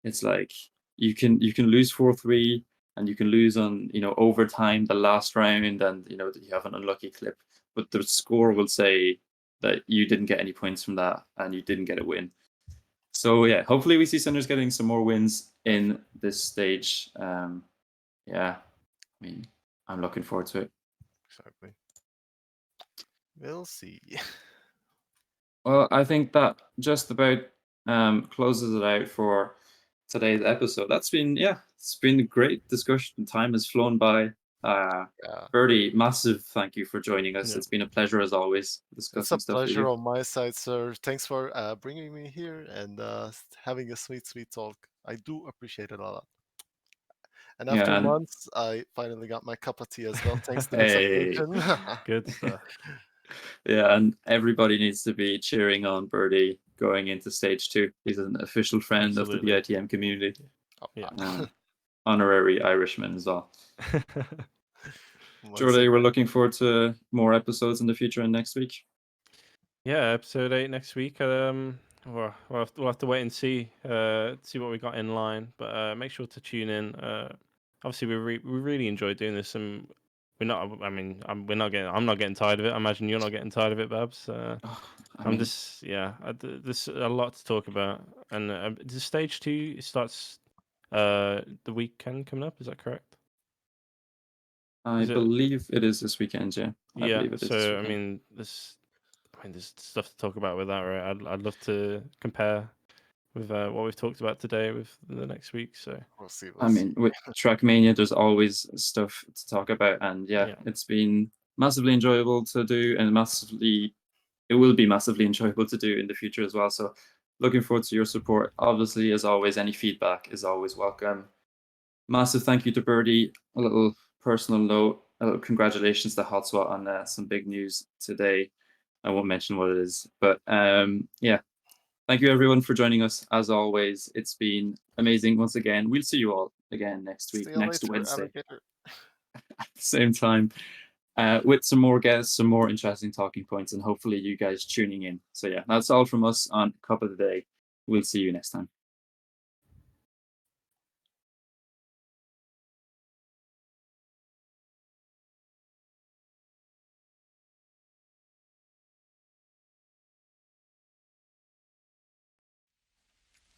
It's like you can lose 4-3, and you can lose on overtime the last round, and you have an unlucky clip, but the score will say that you didn't get any points from that and you didn't get a win. So yeah, hopefully we see Sinners getting some more wins in this stage. Yeah, I mean, I'm looking forward to it. Exactly. We'll see. Well, I think that just about closes it out for today's episode. It's been a great discussion. Time has flown by. Yeah. Birdie, massive thank you for joining us. Yeah. It's been a pleasure as always It's discussing a stuff with pleasure you. on my side, sir. Thanks for bringing me here and having a sweet talk. I do appreciate it a lot. And Yeah, after and- months, I finally got my cup of tea as well, thanks to this Hey. occasion. Good stuff. Yeah, and everybody needs to be cheering on Birdie going into stage 2. He's an official friend Absolutely. of the BITM community. Yeah. Honorary Irishman as well. Once Jorday, we're again. looking forward to more episodes in the future and next week. Yeah, episode 8 next week. We'll have to wait and see what we got in line. But make sure to tune in. Obviously, we really enjoy doing this, and we're not. I mean, I'm not getting tired of it. I imagine you're not getting tired of it, Babz. There's a lot to talk about, and the stage 2 starts the weekend coming up. Is that correct? I believe it is this weekend. Yeah, I believe it is. So I mean, there's stuff to talk about with that, right? I'd love to compare with what we've talked about today with the next week. So We'll see. I mean, with TrackMania, there's always stuff to talk about, and it's been massively enjoyable to do, and it will be massively enjoyable to do in the future as well. So looking forward to your support. Obviously, as always, any feedback is always welcome. Massive thank you to Birdie. A little personal note, a little congratulations to Hotswat on some big news today. I won't mention what it is, but yeah. Thank you everyone for joining us. As always, it's been amazing once again. We'll see you all again next week, next Wednesday, at the same time, with some more guests, some more interesting talking points, and hopefully you guys tuning in. So yeah, that's all from us on Cup of the Day. We'll see you next time.